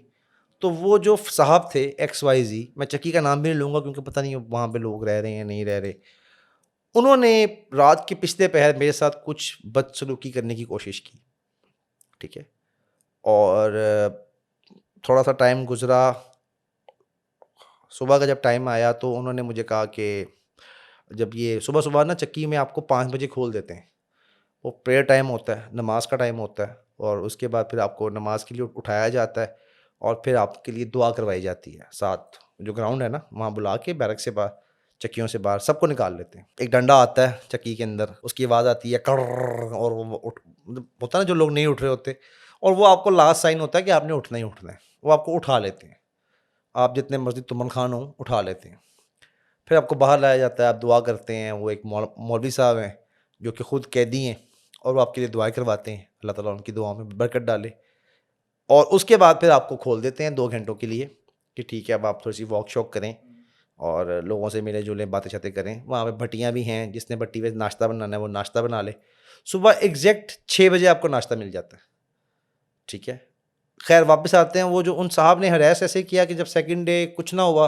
तो वो जो साहब थे XYZ, मैं चक्की का नाम भी नहीं लूँगा क्योंकि पता नहीं वहाँ पे लोग रह रहे हैं नहीं रह रहे, उन्होंने रात के पिछले पहर मेरे साथ कुछ बदसलूकी करने की कोशिश की, ठीक है, और थोड़ा सा टाइम गुजरा, सुबह का जब टाइम आया तो उन्होंने मुझे कहा कि जब ये सुबह सुबह ना चक्की में आपको 5 बजे खोल देते हैं, वो प्रेयर टाइम होता है, नमाज का टाइम होता है, और उसके बाद फिर आपको नमाज के लिए उठाया जाता है और फिर आपके लिए दुआ करवाई जाती है। साथ जो ग्राउंड है ना वहाँ बुला के बैरक से बाहर, चक्कियों से बाहर सबको निकाल लेते हैं। एक डंडा आता है चक्की के अंदर, उसकी आवाज़ आती है कर्र, और वो होता है ना जो लोग नहीं उठ रहे होते, और वो आपको लास्ट साइन होता है कि आपने उठना ही उठना है, वो आपको उठा लेते हैं, आप जितने मर्जी तुमन खान हो उठा लेते हैं। फिर आपको बाहर लाया जाता है, आप दुआ करते हैं। वो एक मौलवी साहब हैं जो कि ख़ुद कैदी हैं और वो आपके लिए दुआएं करवाते हैं, अल्लाह ताला उनकी दुआओं में बरकत डाले। और उसके बाद फिर आपको खोल देते हैं 2 घंटों के लिए कि ठीक है अब आप थोड़ी सी वॉक शॉक करें और लोगों से मिले जुलें, बातें शातें करें। वहाँ पे भट्टियाँ भी हैं, जिसने भट्टी पे नाश्ता बनाना है वो नाश्ता बना ले। सुबह एग्जैक्ट 6 बजे आपको नाश्ता मिल जाता है, ठीक है। खैर वापस आते हैं, वो जो उन साहब ने हरास ऐसे किया कि जब सेकंड डे कुछ ना हुआ,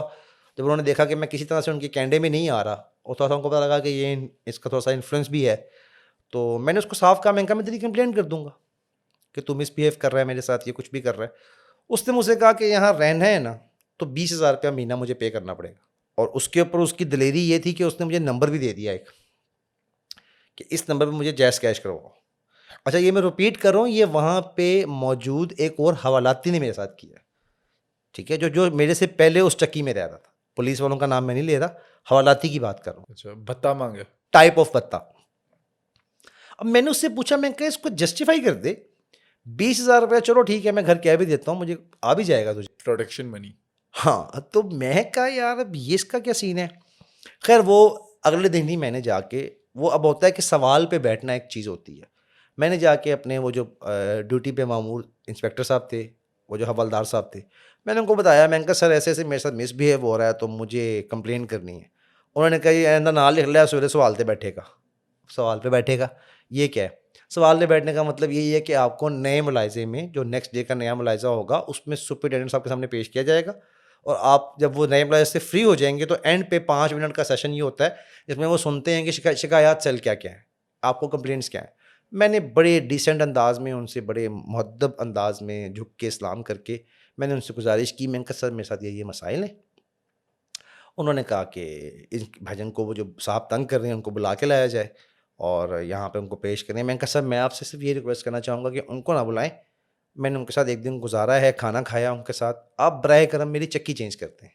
जब उन्होंने देखा कि मैं किसी तरह से उनके कैंडे में नहीं आ रहा और थोड़ा सा उनको पता लगा कि ये इसका थोड़ा सा इन्फ्लुएंस भी है, तो मैंने उसको साफ कहा, मैं तेरी कंप्लेंट कर दूंगा कि तू मिसबिहेव कर रहा है मेरे साथ, ये कुछ भी कर रहा है। उसने मुझसे कहा कि यहाँ रहना है ना तो 20,000 रुपया महीना मुझे पे करना पड़ेगा। और उसके ऊपर उसकी दलेरी ये थी कि उसने मुझे नंबर भी दे दिया एक कि इस नंबर पे मुझे जैस कैश करवाओ। अच्छा ये मैं रिपीट कर रहा हूँ, ये वहाँ पे मौजूद एक और हवालाती ने मेरे साथ किया, ठीक है, जो मेरे से पहले उस चक्की में रह रहा था। पुलिस वालों का नाम मैं नहीं ले रहा, हवालाती की बात कर रहा हूँ। अच्छा, भत्ता मांगे, टाइप ऑफ भत्ता। अब मैंने उससे पूछा, मैं कहा इसको जस्टिफाई कर दे, 20,000 रुपया चलो ठीक है मैं घर कह भी देता हूँ, मुझे आ भी जाएगा तुझे, प्रोटेक्शन मनी। हाँ, तो मैं कहा यार अब ये इसका क्या सीन है। खैर वो अगले दिन ही मैंने जाके, वो अब होता है कि सवाल पे बैठना एक चीज़ होती है, मैंने जाके अपने वो जो ड्यूटी पे मामूर इंस्पेक्टर साहब थे, वो जो हवलदार साहब थे, मैंने उनको बताया, मैंने कहा सर ऐसे ऐसे मेरे साथ मिसबिहेव हो रहा है तो मुझे कंप्लेन करनी है। उन्होंने कहा ये ना लिख लिया, सवेरे सवाल पे बैठेगा। सवाल पे बैठेगा ये क्या है? सवाल पे बैठने का मतलब यही है कि आपको नए मुलाइजे में जो नेक्स्ट डे का नया मुलाइजा होगा उसमें सुपरिटेंडेंट साहब के सामने पेश किया जाएगा, और आप जब वो नए मुलाइजे से फ्री हो जाएंगे तो एंड पे 5 मिनट का सेशन ये होता है जिसमें वो सुनते हैं कि शिकायत सेल क्या क्या है, आपको कंप्लेंट्स क्या है। मैंने बड़े डिसेंट अंदाज में उनसे, बड़े मुहद्दब अंदाज में झुक के इस्लाम करके मैंने उनसे गुजारिश की, मैंने कहा सर मेरे साथ ये मसाइल हैं। उन्होंने कहा कि इस भाईजान को वो जो साहब तंग कर रहे हैं उनको बुला के लाया जाए और यहाँ पे उनको पेश करें। मैंने कहा सर मैं आपसे सिर्फ ये रिक्वेस्ट करना चाहूँगा कि उनको ना बुलाएं, मैंने उनके साथ एक दिन गुजारा है, खाना खाया उनके साथ, आप बराए करम मेरी चक्की चेंज करते हैं।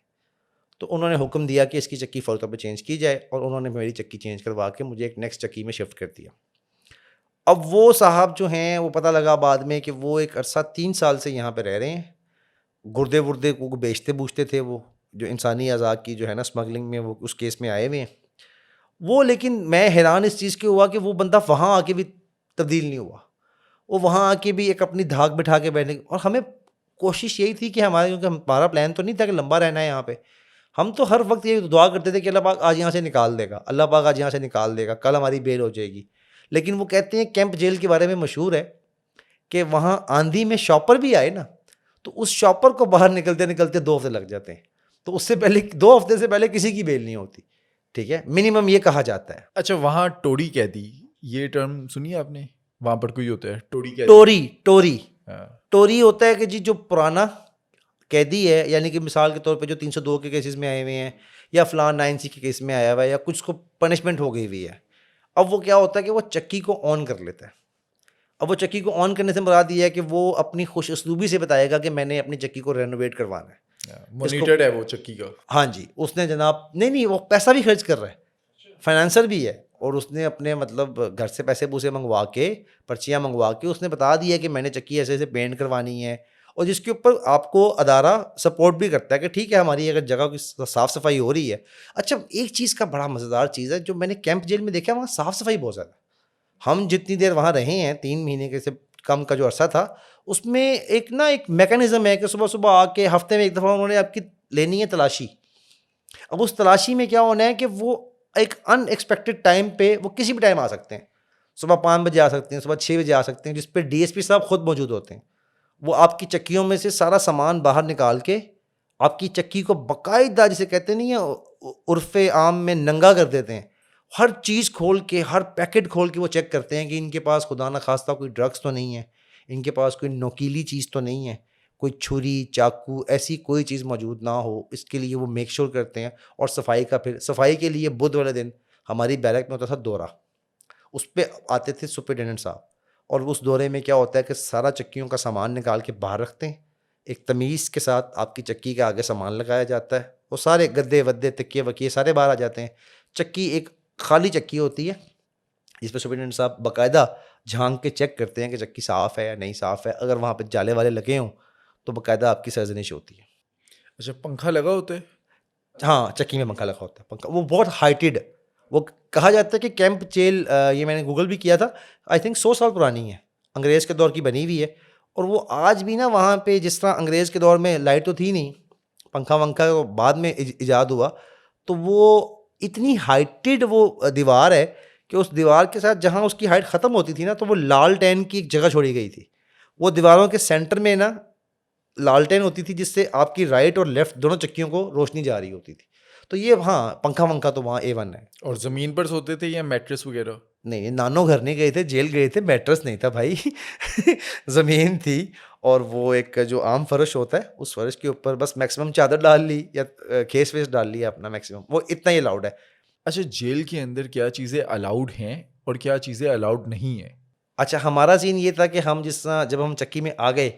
तो उन्होंने हुक्म दिया कि इसकी चक्की फ़ौरन पे चेंज की जाए और उन्होंने मेरी चक्की चेंज करवा के मुझे एक नेक्स्ट चक्की में शिफ्ट कर दिया। अब वो साहब जो हैं वो पता लगा बाद में कि वो एक अरसा 3 साल से यहाँ पे रह रहे हैं, गुर्दे वुर्दे को बेचते बूझते थे वो, जो इंसानी अज़ा की जो है ना स्मगलिंग में वो उस केस में आए हुए हैं वो। लेकिन मैं हैरान इस चीज़ के हुआ कि वो बंदा वहाँ आके भी तब्दील नहीं हुआ। वो वहाँ आके भी एक अपनी धाक बिठा के बैठने और हमें कोशिश यही थी कि हमारे, क्योंकि हमारा प्लान तो नहीं था कि लंबा रहना है यहाँ पे। हम तो हर वक्त ये दुआ करते थे कि अल्लाह पाक आज यहाँ से निकाल देगा, अल्लाह पाक आज यहाँ से निकाल देगा, कल हमारी बेल हो जाएगी। लेकिन वो कहते हैं कैंप जेल के बारे में मशहूर है कि वहाँ आंधी में शॉपर भी आए ना तो उस शॉपर को बाहर निकलते निकलते 2 हफ्ते लग जाते हैं। तो उससे पहले 2 हफ्ते से पहले किसी की बेल नहीं होती, ठीक है, मिनिमम ये कहा जाता है। अच्छा, वहाँ टोरी कैदी, ये टर्म सुनी है आपने? वहाँ पर कोई होता है टोरी कैदी? टोरी हाँ। टोरी होता है कि जी जो पुराना कैदी है, यानी कि मिसाल के तौर पे जो 302 के केसेस में आए हुए हैं या फलान 9C के केस में आया हुआ है या कुछ को पनिशमेंट हो गई हुई है, अब वो क्या होता है कि वो चक्की को ऑन कर लेता है। अब वो चक्की को ऑन करने से मुराद ये है कि वो अपनी खुश उसलूबी से बताएगा कि मैंने अपनी चक्की को रेनोवेट करवाना है। मॉनिटर्ड है वो चक्की का? हाँ जी, उसने जनाब नहीं वो पैसा भी खर्च कर रहा है, फाइनेंसर भी है, और उसने अपने मतलब घर से पैसे पूसे मंगवा के, पर्चियाँ मंगवा के उसने बता दिया कि मैंने चक्की ऐसे ऐसे पेंट करवानी है, और जिसके ऊपर आपको अदारा सपोर्ट भी करता है कि ठीक है हमारी अगर जगह की साफ़ सफाई हो रही है। अच्छा, एक चीज़ का बड़ा मज़ेदार चीज़ है जो मैंने कैंप जेल में देखा, वहाँ साफ़ सफाई बहुत ज़्यादा। हम जितनी देर वहाँ रहे हैं 3 महीने के से कम का जो अरसा था, उसमें एक मैकेनिज़्म है कि सुबह सुबह आके हफ्ते में एक दफ़ा उन्होंने आपकी लेनी है तलाशी। अब उस तलाशी में क्या होना है कि वो एक अनएक्सपेक्टेड टाइम पे वो किसी भी टाइम आ सकते हैं, सुबह 5 बजे आ सकते हैं, सुबह 6 बजे आ सकते हैं, जिस पे DSP साहब खुद मौजूद होते हैं। वो आपकी चक्कियों में से सारा सामान बाहर निकाल के आपकी चक्की को बाकायदा, जिसे कहते नहीं है उर्फ़े आम में, नंगा कर देते हैं। हर चीज़ खोल के, हर पैकेट खोल के वो चेक करते हैं कि इनके पास खुदा न खास्ता कोई ड्रग्स तो नहीं है, इनके पास कोई नोकीली चीज़ तो नहीं है, कोई छुरी चाकू ऐसी कोई चीज़ मौजूद ना हो, इसके लिए वो मेक श्योर करते हैं। और फिर सफाई के लिए बुध वाले दिन हमारी बैरक में होता था दौरा, उस पे आते थे सुपरिटेंडेंट साहब, और उस दौरे में क्या होता है कि सारा चक्कियों का सामान निकाल के बाहर रखते हैं, एक तमीज़ के साथ आपकी चक्की के आगे सामान लगाया जाता है, वो सारे गद्दे वद्दे तकिए वकिए सारे बाहर आ जाते हैं। चक्की एक खाली चक्की होती है जिस पर सुपरिटेंडेंट साहब बाकायदा झांक के चेक करते हैं कि चक्की साफ़ है या नहीं साफ़ है। अगर वहाँ पे जाले वाले लगे हों तो बाकायदा आपकी सर्जनिश होती है। अच्छा, पंखा लगा होता है? हाँ, चक्की में पंखा लगा होता है। पंखा वो बहुत हाइटेड, वो कहा जाता है कि कैंप जेल, ये मैंने गूगल भी किया था, आई थिंक 100 साल पुरानी है, अंग्रेज़ के दौर की बनी हुई है। और वो आज भी ना वहाँ पे, जिस तरह अंग्रेज़ के दौर में लाइट तो थी नहीं, पंखा वंखा बाद में ईजाद हुआ, तो वो इतनी हाइटेड वो दीवार है कि उस दीवार के साथ जहाँ उसकी हाइट ख़त्म होती थी ना, तो वो लालटेन की एक जगह छोड़ी गई थी। वो दीवारों के सेंटर में ना लालटेन होती थी, जिससे आपकी राइट और लेफ़्ट दोनों चक्कियों को रोशनी जा रही होती थी। तो ये हाँ, पंखा वंखा तो वहाँ A1 है। और ज़मीन पर सोते थे या मैट्रेस वगैरह? नहीं, नानो घर नहीं गए थे, जेल गए थे, मैट्रेस नहीं था भाई ज़मीन थी, और वो एक जो आम फर्श होता है उस फर्श के ऊपर बस मैक्सिमम चादर डाल ली या खेस वेस डाल लिया अपना, मैक्सिमम वो इतना ही अलाउड है। अच्छा, जेल के अंदर क्या चीज़ें अलाउड हैं और क्या चीज़ें अलाउड नहीं हैं? अच्छा, हमारा सीन ये था कि हम जब हम चक्की में आ गए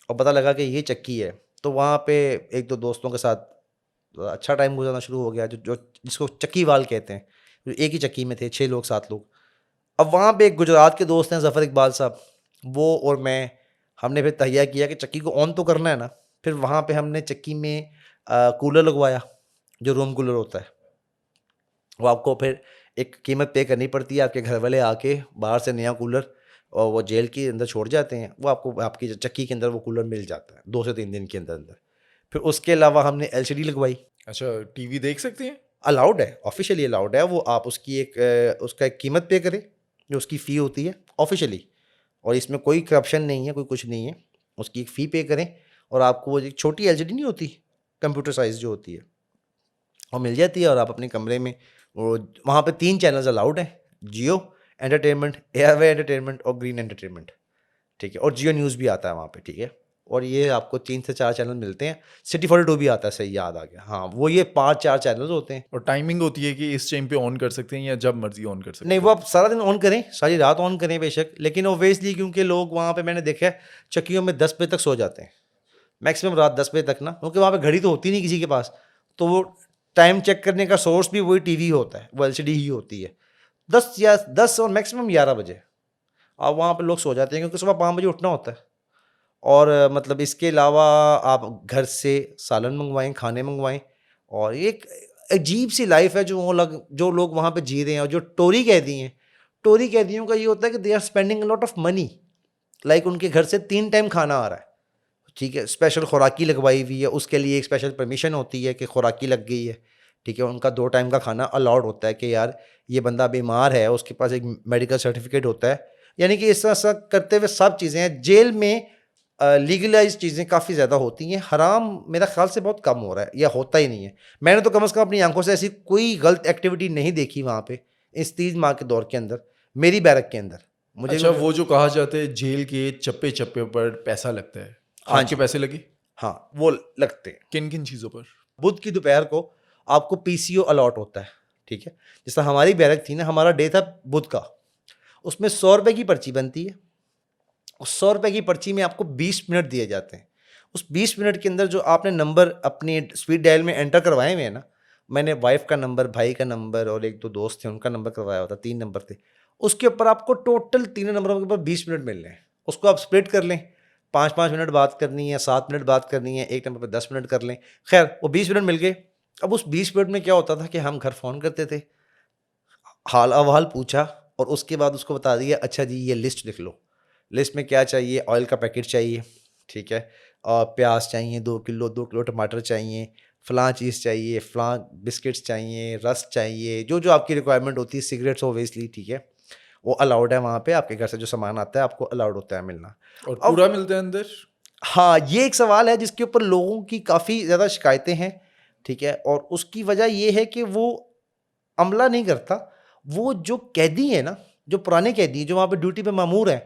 और पता लगा कि ये चक्की है, तो वहाँ पे एक दो दोस्तों के साथ अच्छा टाइम गुजरना शुरू हो गया, जो जिसको चक्की वाल कहते हैं, जो एक ही चक्की में थे, 6 लोग 7 लोग। अब वहाँ पे एक गुजरात के दोस्त हैं ज़फ़र इकबाल साहब, वो और मैं, हमने फिर तहिया किया कि चक्की को ऑन तो करना है ना। फिर वहाँ पे हमने चक्की में कूलर लगवाया, जो रूम कूलर होता है। वो आपको फिर एक कीमत पे करनी पड़ती है, आपके घर वाले आके बाहर से नया कूलर और वो जेल के अंदर छोड़ जाते हैं, वो आपको आपकी चक्की के अंदर वो कूलर मिल जाता है 2 से 3 दिन के अंदर अंदर। फिर उसके अलावा हमने LCD लगवाई। अच्छा, टीवी देख सकते हैं? अलाउड है, ऑफिशियली अलाउड है। वो आप उसकी उसका एक कीमत पे करें, जो उसकी फ़ी होती है ऑफिशियली, और इसमें कोई करप्शन नहीं है, कोई कुछ नहीं है। उसकी एक फ़ी पे करें और आपको वो एक छोटी LCD नहीं होती, कंप्यूटर साइज़ जो होती है, वो मिल जाती है। और आप अपने कमरे में वो, वहाँ पे 3 चैनल्स अलाउड हैं, जियो एंटरटेनमेंट, एयरवे एंटरटेनमेंट और ग्रीन एंटरटेनमेंट, ठीक है। और जियो न्यूज़ भी आता है वहाँ पे, ठीक है। और ये आपको 3 से 4 चैनल मिलते हैं। सिटी 42 भी आता है, सही याद आ गया, हाँ, वो ये 5-4 चैनल्स होते हैं। और टाइमिंग होती है कि इस टाइम पे ऑन कर सकते हैं या जब मर्जी ऑन कर सकते हैं? नहीं, वो आप सारा दिन ऑन करें, सारी रात ऑन करें बेशक, लेकिन ऑब्वियसली क्योंकि लोग वहाँ पे, मैंने देखा है चक्कियों में 10 बजे तक सो जाते हैं, मैक्सिमम रात 10 बजे तक ना, क्योंकि वहाँ पे घड़ी तो होती नहीं किसी के पास, तो वो टाइम चेक करने का सोर्स भी वही टीवी होता है, वो LCD ही होती है। 10 और मैक्सिमम 11 बजे आप वहाँ पे लोग सो जाते हैं, क्योंकि सुबह 5 बजे उठना होता है। और मतलब इसके अलावा आप घर से सालन मंगवाएं, खाने मंगवाएं, और ये एक अजीब सी लाइफ है जो लोग वहाँ पे जी रहे हैं। और जो टोरी कैदी हैं, टोरी कैदियों का ये होता है कि they are spending a lot of money, like उनके घर से 3 टाइम खाना आ रहा है, ठीक है, स्पेशल खुराकी लगवाई हुई है, उसके लिए एक स्पेशल परमिशन होती है कि खुराकी लग गई है, ठीक है, उनका 2 टाइम का खाना अलाउड होता है कि यार ये बंदा बीमार है, उसके पास एक मेडिकल सर्टिफिकेट होता है। यानी कि इस तरह करते हुए सब चीज़ें हैं। जेल में लीगलाइज चीज़ें काफ़ी ज़्यादा होती हैं, हराम मेरा ख्याल से बहुत कम हो रहा है या होता ही नहीं है। मैंने तो कम से कम अपनी आंखों से ऐसी कोई गलत एक्टिविटी नहीं देखी वहाँ पे इस 30 माह के दौर के अंदर, मेरी बैरक के अंदर। मुझे अच्छा, वो जो कहा जाता है जेल के चप्पे चप्पे पर पैसा लगता है, हाँ आपके पैसे लगे? हाँ, वो लगते हैं। किन किन चीज़ों पर? बुध की दोपहर को आपको पीसीओ अलॉट होता है, ठीक है। जैसा हमारी बैरक थी ना, हमारा डे था बुध का, उसमें 100 रुपये की पर्ची बनती है। उस 100 रुपये की पर्ची में आपको 20 मिनट दिए जाते हैं। उस 20 मिनट के अंदर जो आपने नंबर अपनी स्पीड डायल में एंटर करवाए हुए हैं ना, मैंने वाइफ का नंबर, भाई का नंबर और 1-2 दोस्त थे उनका नंबर करवाया हुआ था, 3 नंबर थे। उसके ऊपर आपको टोटल 3 नंबरों के ऊपर 20 मिनट मिल रहे हैं। उसको आप स्प्लिट कर लें, 5-5 मिनट बात करनी है, 7 मिनट बात करनी है, एक नंबर पर 10 मिनट कर लें। खैर वो 20 मिनट मिल गए। अब उस 20 मिनट में क्या होता था कि हम घर फ़ोन करते थे, हाल अहवाल पूछा और उसके बाद उसको बता दिया, अच्छा जी ये लिस्ट लिख लो, लिस्ट में क्या चाहिए, ऑयल का पैकेट चाहिए, ठीक है, और प्याज चाहिए 2 किलो टमाटर चाहिए, फ़लाँ चीज़ चाहिए, फ़लाँ बिस्किट्स चाहिए, रस चाहिए, जो जो आपकी रिक्वायरमेंट होती है, सिगरेट्स ओबियसली, ठीक है, वो अलाउड है वहाँ पे। आपके घर से जो सामान आता है आपको अलाउड होता है मिलना। और पूरा मिलता है अंदर? हाँ, ये एक सवाल है जिसके ऊपर लोगों की काफ़ी ज़्यादा शिकायतें हैं, ठीक है, और उसकी वजह ये है कि वो अमला नहीं करता। वो जो कैदी है ना, जो पुराने कैदी जो वहाँ पे ड्यूटी पे मामूर है,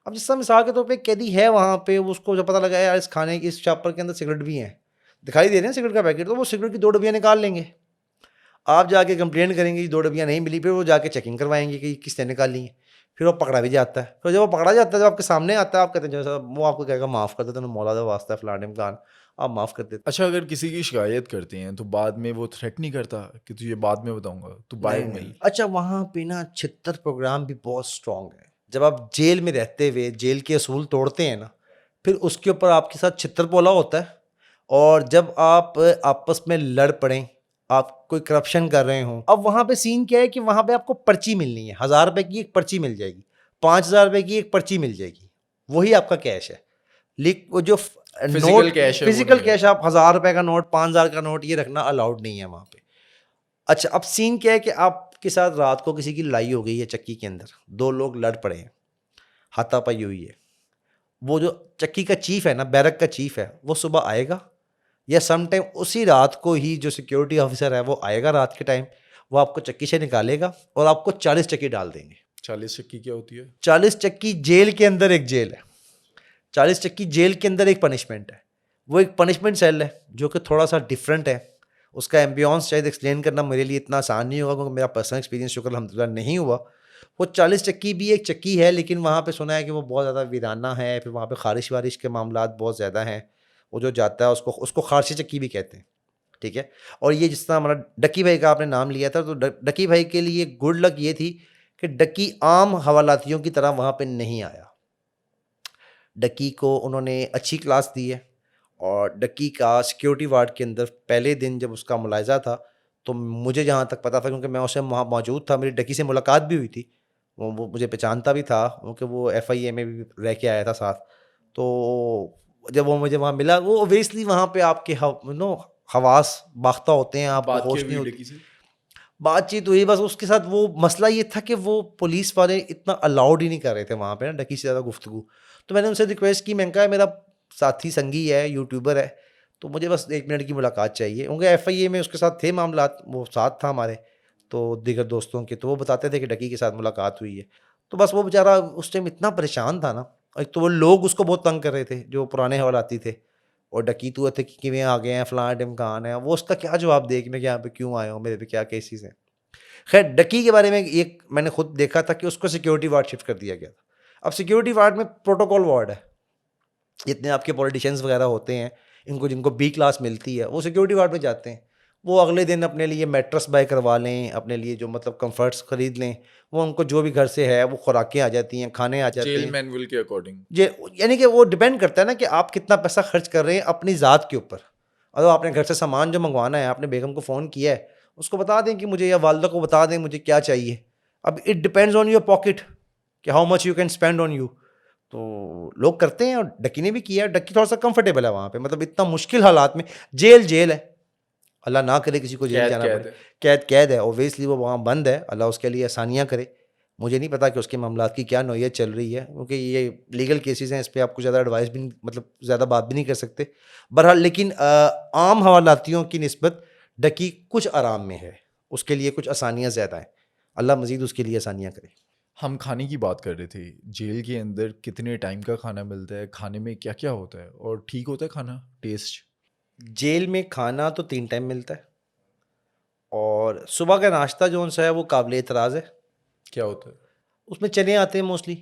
अब जिस तरह मिसाल के तौर पे एक कैदी है वहाँ पे, उसको जब पता लगा यार इस खाने की इस शॉपर के अंदर सिगरेट भी हैं, दिखाई दे रहे हैं सिगरेट का पैकेट, तो वो सिगरेट की 2 डब्बियाँ निकाल लेंगे। आप जाके कंप्लेंट करेंगे कि 2 डब्बियाँ नहीं मिली, फिर वो जाके चेकिंग करवाएंगे कि किसने निकाली है, फिर वो पकड़ा भी जाता है। फिर जब वो पकड़ा जाता है, जब आपके सामने आता है, आप कहते हैं जैसा वो आपको कहेगा माफ़ कर देते, मौला दा वास्ता है फलाने मकान, आप माफ़ कर देते। अच्छा, अगर किसी की शिकायत करते हैं तो बाद में वो थ्रेट नहीं करता कि तुझे बाद में बताऊंगा, तो बाहर नहीं, मिल? नहीं। अच्छा, वहाँ पे ना छित्तर प्रोग्राम भी बहुत स्ट्रॉन्ग है। जब आप जेल में रहते हुए जेल के असूल तोड़ते हैं ना, फिर उसके ऊपर आपके साथ छित्तर पोला होता है। और जब आप आपस में लड़ पड़ें, आप कोई करप्शन कर रहे हों, अब वहाँ पे सीन क्या है कि वहाँ पे आपको पर्ची मिलनी है, 1000 रुपये की एक पर्ची मिल जाएगी, 5000 रुपये की एक पर्ची मिल जाएगी, वही आपका कैश है। वो जो फिजिकल कैश है, फिजिकल कैश, आप 1000 रुपये का नोट, 5000 का नोट ये रखना अलाउड नहीं है वहाँ पे। अच्छा, अब सीन क्या है कि आपके साथ रात को किसी की लड़ाई हो गई है चक्की के अंदर, 2 लोग लड़ पड़े हैं, हाथापाई हुई है, वो जो चक्की का चीफ है ना, बैरक का चीफ है, वो सुबह आएगा या सम टाइम उसी रात को ही जो सिक्योरिटी ऑफिसर है वो आएगा रात के टाइम, वो आपको चक्की से निकालेगा और आपको 40 चक्की डाल देंगे। 40 चक्की क्या होती है? 40 चक्की जेल के अंदर एक जेल है, 40 चक्की जेल के अंदर एक पनिशमेंट है। वो एक पनिशमेंट सेल है जो कि थोड़ा सा डिफरेंट है। उसका एम्बियंस शायद एक्सप्लेन करना मेरे लिए इतना आसान नहीं होगा क्योंकि मेरा पर्सनल एक्सपीरियंस शुक्र अल्हम्दुलिल्लाह नहीं हुआ। वो 40 चक्की भी एक चक्की है, लेकिन वहाँ पे सुना है कि वो बहुत ज़्यादा वीराना है, फिर वहाँ पे खारिश वारिश के मामलात बहुत ज़्यादा हैं। वो जो जाता है उसको खारशी चक्की भी कहते हैं, ठीक है। और ये जिस तरह हमारा डक्की भाई का आपने नाम लिया था, तो डक्की भाई के लिए गुड लक ये थी कि डक्की आम हवालातियों की तरह वहाँ पे नहीं आया। डक्की को उन्होंने अच्छी क्लास दी है और डक्की का सिक्योरिटी वार्ड के अंदर पहले दिन जब उसका मुलायजा था, तो मुझे जहाँ तक पता था क्योंकि मैं उस टाइम वहाँ मौजूद था, मेरी डक्की से मुलाकात भी हुई थी, वो मुझे पहचानता भी था क्योंकि वो FIA में भी रह के आया था साथ। तो जब वो मुझे वहाँ मिला, वो ओबियसली वहाँ पे आपके हवास बाख्ता होते हैं, आप होश नहीं होती। बातचीत हुई, बस उसके साथ वो मसला ये था कि वो पुलिस वाले इतना अलाउड ही नहीं कर रहे थे वहाँ पे ना डक्की से ज़्यादा गुफ्तगू। तो मैंने उनसे रिक्वेस्ट की, मैंने कहा मेरा साथी संगी है, यूट्यूबर है, तो मुझे बस 1 मिनट की मुलाकात चाहिए। उनके FIA में उसके साथ थे मामलात, वो साथ था हमारे, तो दीगर दोस्तों के, तो वो बताते थे कि डक्की के साथ मुलाकात हुई है। तो बस वो बेचारा उस टाइम इतना परेशान था ना, एक तो वो लोग उसको बहुत तंग कर रहे थे जो पुराने हवालाती थे, और डकीत हुए थे कि किवें आ गए हैं, फलां ढिमकान है, वो उसका क्या जवाब दे कि मैं यहाँ पे क्यों आया हूँ, मेरे पे क्या केसेस हैं। खैर, डक्की के बारे में एक मैंने खुद देखा था कि उसको सिक्योरिटी वार्ड शिफ्ट कर दिया गया था। अब सिक्योरिटी वार्ड में प्रोटोकॉल वार्ड है, जितने आपके पॉलिटिशियंस वगैरह होते हैं, इनको जिनको B क्लास मिलती है, वो सिक्योरिटी वार्ड में जाते हैं। वो अगले दिन अपने लिए मैट्रेस बाय करवा लें, अपने लिए जो मतलब कंफर्ट्स खरीद लें, वो उनको जो भी घर से है वो खुराकें आ जाती हैं, खाने आ जाते हैं जेल मैनुअल के अकॉर्डिंग। यानी कि वो डिपेंड करता है ना कि आप कितना पैसा खर्च कर रहे हैं अपनी ज़ात के ऊपर। और आपने घर से सामान जो मंगवाना है, आपने बेगम को फ़ोन किया है, उसको बता दें कि मुझे, या वालदा को बता दें मुझे क्या चाहिए। अब it depends on your pocket कि how much you can spend on you. तो लोग करते हैं, और डक्की ने भी किया है। डक्की थोड़ा सा कंफर्टेबल है वहाँ पे, मतलब इतना मुश्किल हालात में, जेल है, अल्लाह ना करे किसी को जेल जाना पड़े, कैद है, ऑब्वियसली वो वहाँ बंद है, अल्लाह उसके लिए आसानियाँ करे। मुझे नहीं पता कि उसके मामलात की क्या नौयत चल रही है, क्योंकि ये लीगल केसेस हैं, इस पे आपको ज़्यादा एडवाइस भी नहीं, मतलब ज़्यादा बात भी नहीं कर सकते। बहरहाल, लेकिन आम हवालातियों की निस्बत डकी कुछ आराम में है, उसके लिए कुछ आसानियाँ ज़्यादा हैं। अल्लाह मज़ीद उसके लिए आसानियाँ करे। हम खाने की बात कर रहे थे, जेल के अंदर कितने टाइम का खाना मिलता है, खाने में क्या क्या होता है, और ठीक होता है खाना, टेस्ट? जेल में खाना तो 3 टाइम मिलता है, और सुबह का नाश्ता जो सा है वो काबिल एतराज़ है। क्या होता है? उसमें चने आते हैं मोस्टली,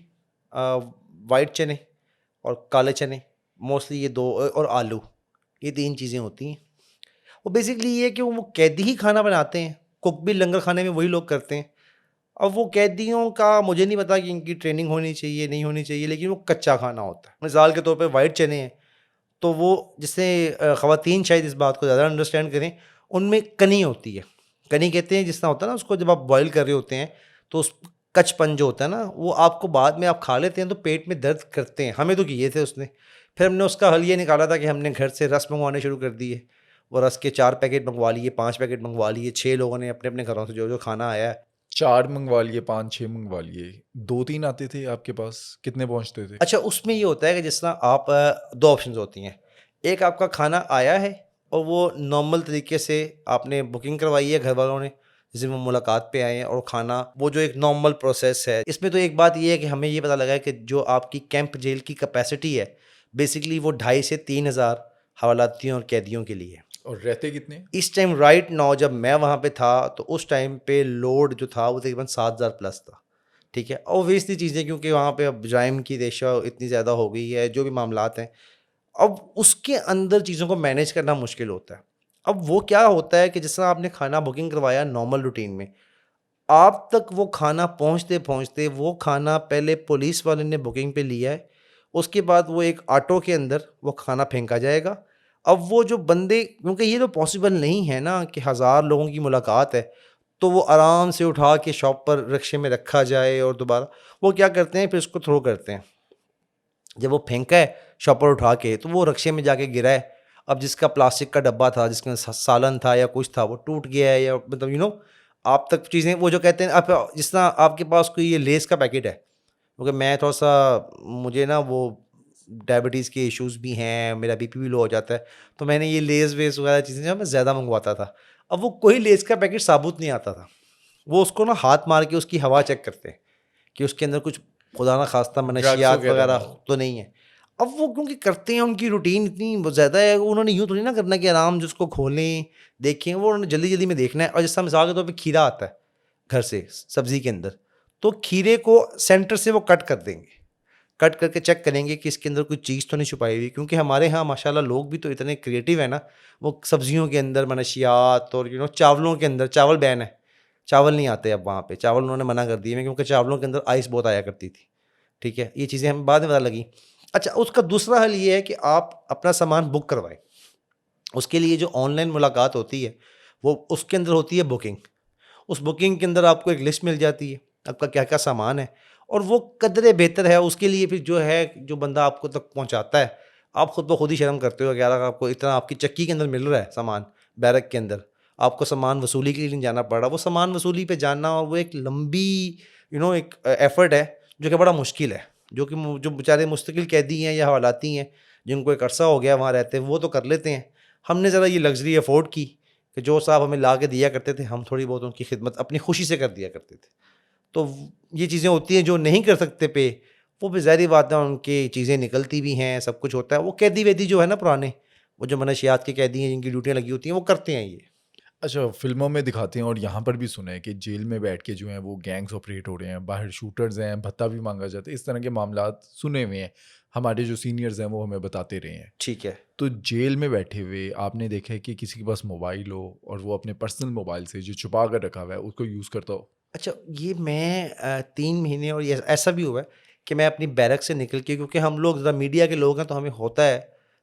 वाइट चने और काले चने, मोस्टली ये 2, और आलू, ये 3 चीज़ें होती हैं। वो बेसिकली ये है कि वो कैदी ही खाना बनाते हैं, कुक भी लंगर खाने में वही लोग करते हैं। अब वो कैदियों का मुझे नहीं पता कि इनकी ट्रेनिंग होनी चाहिए नहीं होनी चाहिए, लेकिन वो कच्चा खाना होता है। मिसाल के तौर पे वाइट चने हैं, तो वो जिससे ख़वातीन शायद इस बात को ज़्यादा अंडरस्टैंड करें, उनमें कनी होती है। कनी कहते हैं जिस तरह होता है ना, उसको जब आप बॉयल कर रहे होते हैं तो उस कचपन जो होता है ना, वो आपको बाद में आप खा लेते हैं तो पेट में दर्द करते हैं। हमें तो किए थे उसने। फिर हमने उसका हल ये निकाला था कि हमने घर से रस मंगवाने शुरू कर दिए। वो रस के 4 पैकेट मंगवा लिए, 5 पैकेट मंगवा लिए। 6 लोगों ने अपने अपने घरों से जो जो खाना आया है। 4 मंगवा लिए, 5-6 मंगवा लिए, 2-3 आते थे आपके पास, कितने पहुंचते थे? अच्छा, उसमें ये होता है कि जिस तरह आप 2 ऑप्शंस होती हैं। एक, आपका खाना आया है और वो नॉर्मल तरीके से आपने बुकिंग करवाई है घर वालों ने, जैसे वो मुलाकात पे आए हैं, और खाना वो जो एक नॉर्मल प्रोसेस है। इसमें तो एक बात ये है कि हमें ये पता लगा है कि जो आपकी कैंप जेल की कैपेसिटी है, बेसिकली वो 2,500 से 3,000 हवालातियों और कैदियों के लिए है। और रहते कितने? इस टाइम राइट नाउ जब मैं वहाँ पे था तो उस टाइम पे लोड जो था वो तकरीबन 7,000 प्लस था। ठीक है, ऑब्वियसली चीज़ें, क्योंकि वहाँ पे अब जाइम की रेशा इतनी ज़्यादा हो गई है, जो भी मामलात हैं, अब उसके अंदर चीज़ों को मैनेज करना मुश्किल होता है। अब वो क्या होता है कि जिस तरह आपने खाना बुकिंग करवाया नॉर्मल रूटीन में, आप तक वो खाना पहुँचते पहुँचते वो खाना पहले पुलिस वाले ने बुकिंग पे लिया है, उसके बाद वो एक ऑटो के अंदर वो खाना फेंका जाएगा। अब वो जो बंदे, क्योंकि ये तो पॉसिबल नहीं है ना कि 1000 लोगों की मुलाकात है, तो वो आराम से उठा के शॉप पर रिक्शे में रखा जाए और दोबारा वो क्या करते हैं, फिर उसको थ्रो करते हैं। जब वो फेंका है शॉप पर उठा के, तो वो रिक्शे में जाके गिरा है। अब जिसका प्लास्टिक का डब्बा था, जिसके अंदर सालन था या कुछ था, वो टूट गया है, या मतलब आप तक चीज़ें, वो जो कहते हैं, आप जिस तरह आपके पास कोई ये लेस का पैकेट है, क्योंकि मैं थोड़ा सा, मुझे ना वो डायबिटीज़ के इश्यूज़ भी हैं, मेरा बीपी भी लो हो जाता है, तो मैंने ये लेस वेस वगैरह चीज़ें जो मैं ज़्यादा मंगवाता था। अब वो कोई लेस का पैकेट साबुत नहीं आता था, वो उसको ना हाथ मार के उसकी हवा चेक करते हैं कि उसके अंदर कुछ खुदा ना खास्ता मनशियात वगैरह तो नहीं है। अब वो क्योंकि करते हैं, उनकी रूटीन इतनी ज़्यादा है, उन्होंने यूँ तो नहीं ना करना कि आराम से उसको खोलें देखें, वो उन्होंने जल्दी जल्दी में देखना है। और जैसा मिसाल के तौर पे खीरा आता है घर से सब्ज़ी के अंदर, तो खीरे को सेंटर से वो कट कर देंगे, कट करके चेक करेंगे कि इसके अंदर कोई चीज़ तो नहीं छुपाई हुई, क्योंकि हमारे यहाँ माशाल्लाह लोग भी तो इतने क्रिएटिव है ना, वो सब्जियों के अंदर मनशियात और चावलों के अंदर, चावल बैन है, चावल नहीं आते अब वहाँ पे, चावल उन्होंने मना कर दिए हैं, क्योंकि चावलों के अंदर आइस बहुत आया करती थी। ठीक है, ये चीज़ें हमें बाद में पता लगी। अच्छा, उसका दूसरा हल ये है कि आप अपना सामान बुक करवाएं। उसके लिए जो ऑनलाइन मुलाकात होती है, वो उसके अंदर होती है बुकिंग। उस बुकिंग के अंदर आपको एक लिस्ट मिल जाती है, आपका क्या क्या सामान है, और वो कदरे बेहतर है उसके लिए। फिर जो है, जो बंदा आपको तक पहुंचाता है, आप खुद ब खुद ही शर्म करते हो कि यार आपको इतना आपकी चक्की के अंदर मिल रहा है सामान, बैरक के अंदर, आपको सामान वसूली के लिए नहीं जाना पड़ रहा। वो सामान वसूली पे जाना, और वो एक लंबी एक एफर्ट है जो कि बड़ा मुश्किल है, जो बेचारे मुस्तकिल कैदी हैं या हवालाती हैं, जिनको एक अरसा हो गया वहाँ रहते हैं, वो तो कर लेते हैं। हमने ज़रा ये लग्जरी अफोर्ड की कि जो साहब हमें ला के दिया करते थे, हम थोड़ी बहुत उनकी खिदमत अपनी खुशी से कर दिया करते थे। तो ये चीज़ें होती हैं जो नहीं कर सकते पे, वो भी ज़ाहिर बात है, उनकी चीज़ें निकलती भी हैं, सब कुछ होता है। वो कैदी वैदी जो है ना पुराने, वो जो मनशियात के कैदी हैं जिनकी ड्यूटियाँ लगी होती हैं, वो करते हैं ये। अच्छा, फिल्मों में दिखाते हैं और यहाँ पर भी सुना है कि जेल में बैठ के जो हैं वो गैंग्स ऑपरेट हो रहे हैं, बाहर शूटर्स हैं, भत्ता भी मांगा जाता है, इस तरह के मामलात सुने हुए हैं, हमारे जो सीनियर्स हैं वो हमें बताते रहे हैं। ठीक है, तो जेल में बैठे हुए आपने देखा है कि किसी के पास मोबाइल हो और वो अपने पर्सनल मोबाइल से जो छुपा कर रखा हुआ है उसको यूज़ करता हो? अच्छा, ये मैं 3 महीने, और ये ऐसा भी हुआ है कि मैं अपनी बैरक से निकल के, क्योंकि हम लोग ज़रा मीडिया के लोग हैं तो हमें होता है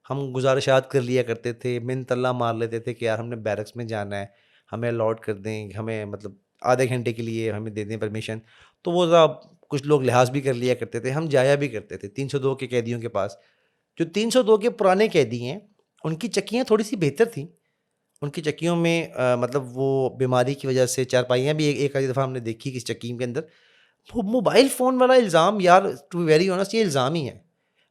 हम गुजारिशात कर लिया करते थे, मिन्नत अल्लाह मार लेते थे कि यार हमने बैरक्स में जाना है, हमें अलॉट कर दें, हमें मतलब आधे घंटे के लिए हमें दे दें परमिशन। तो वो ज़रा कुछ लोग लिहाज भी कर लिया करते थे, हम जाया भी करते थे 302 के कैदियों के पास। जो 302 के पुराने कैदी हैं, उनकी चक्कियाँ थोड़ी-सी बेहतर थीं। उनकी चक्कियों में मतलब वो बीमारी की वजह से चारपाइयाँ भी एक आधी दफ़ा हमने देखी किसी चक्की के अंदर। वो मोबाइल फ़ोन वाला इल्ज़ाम यार, टू बी वेरी ऑनेस्ट, ये इल्ज़ाम ही है।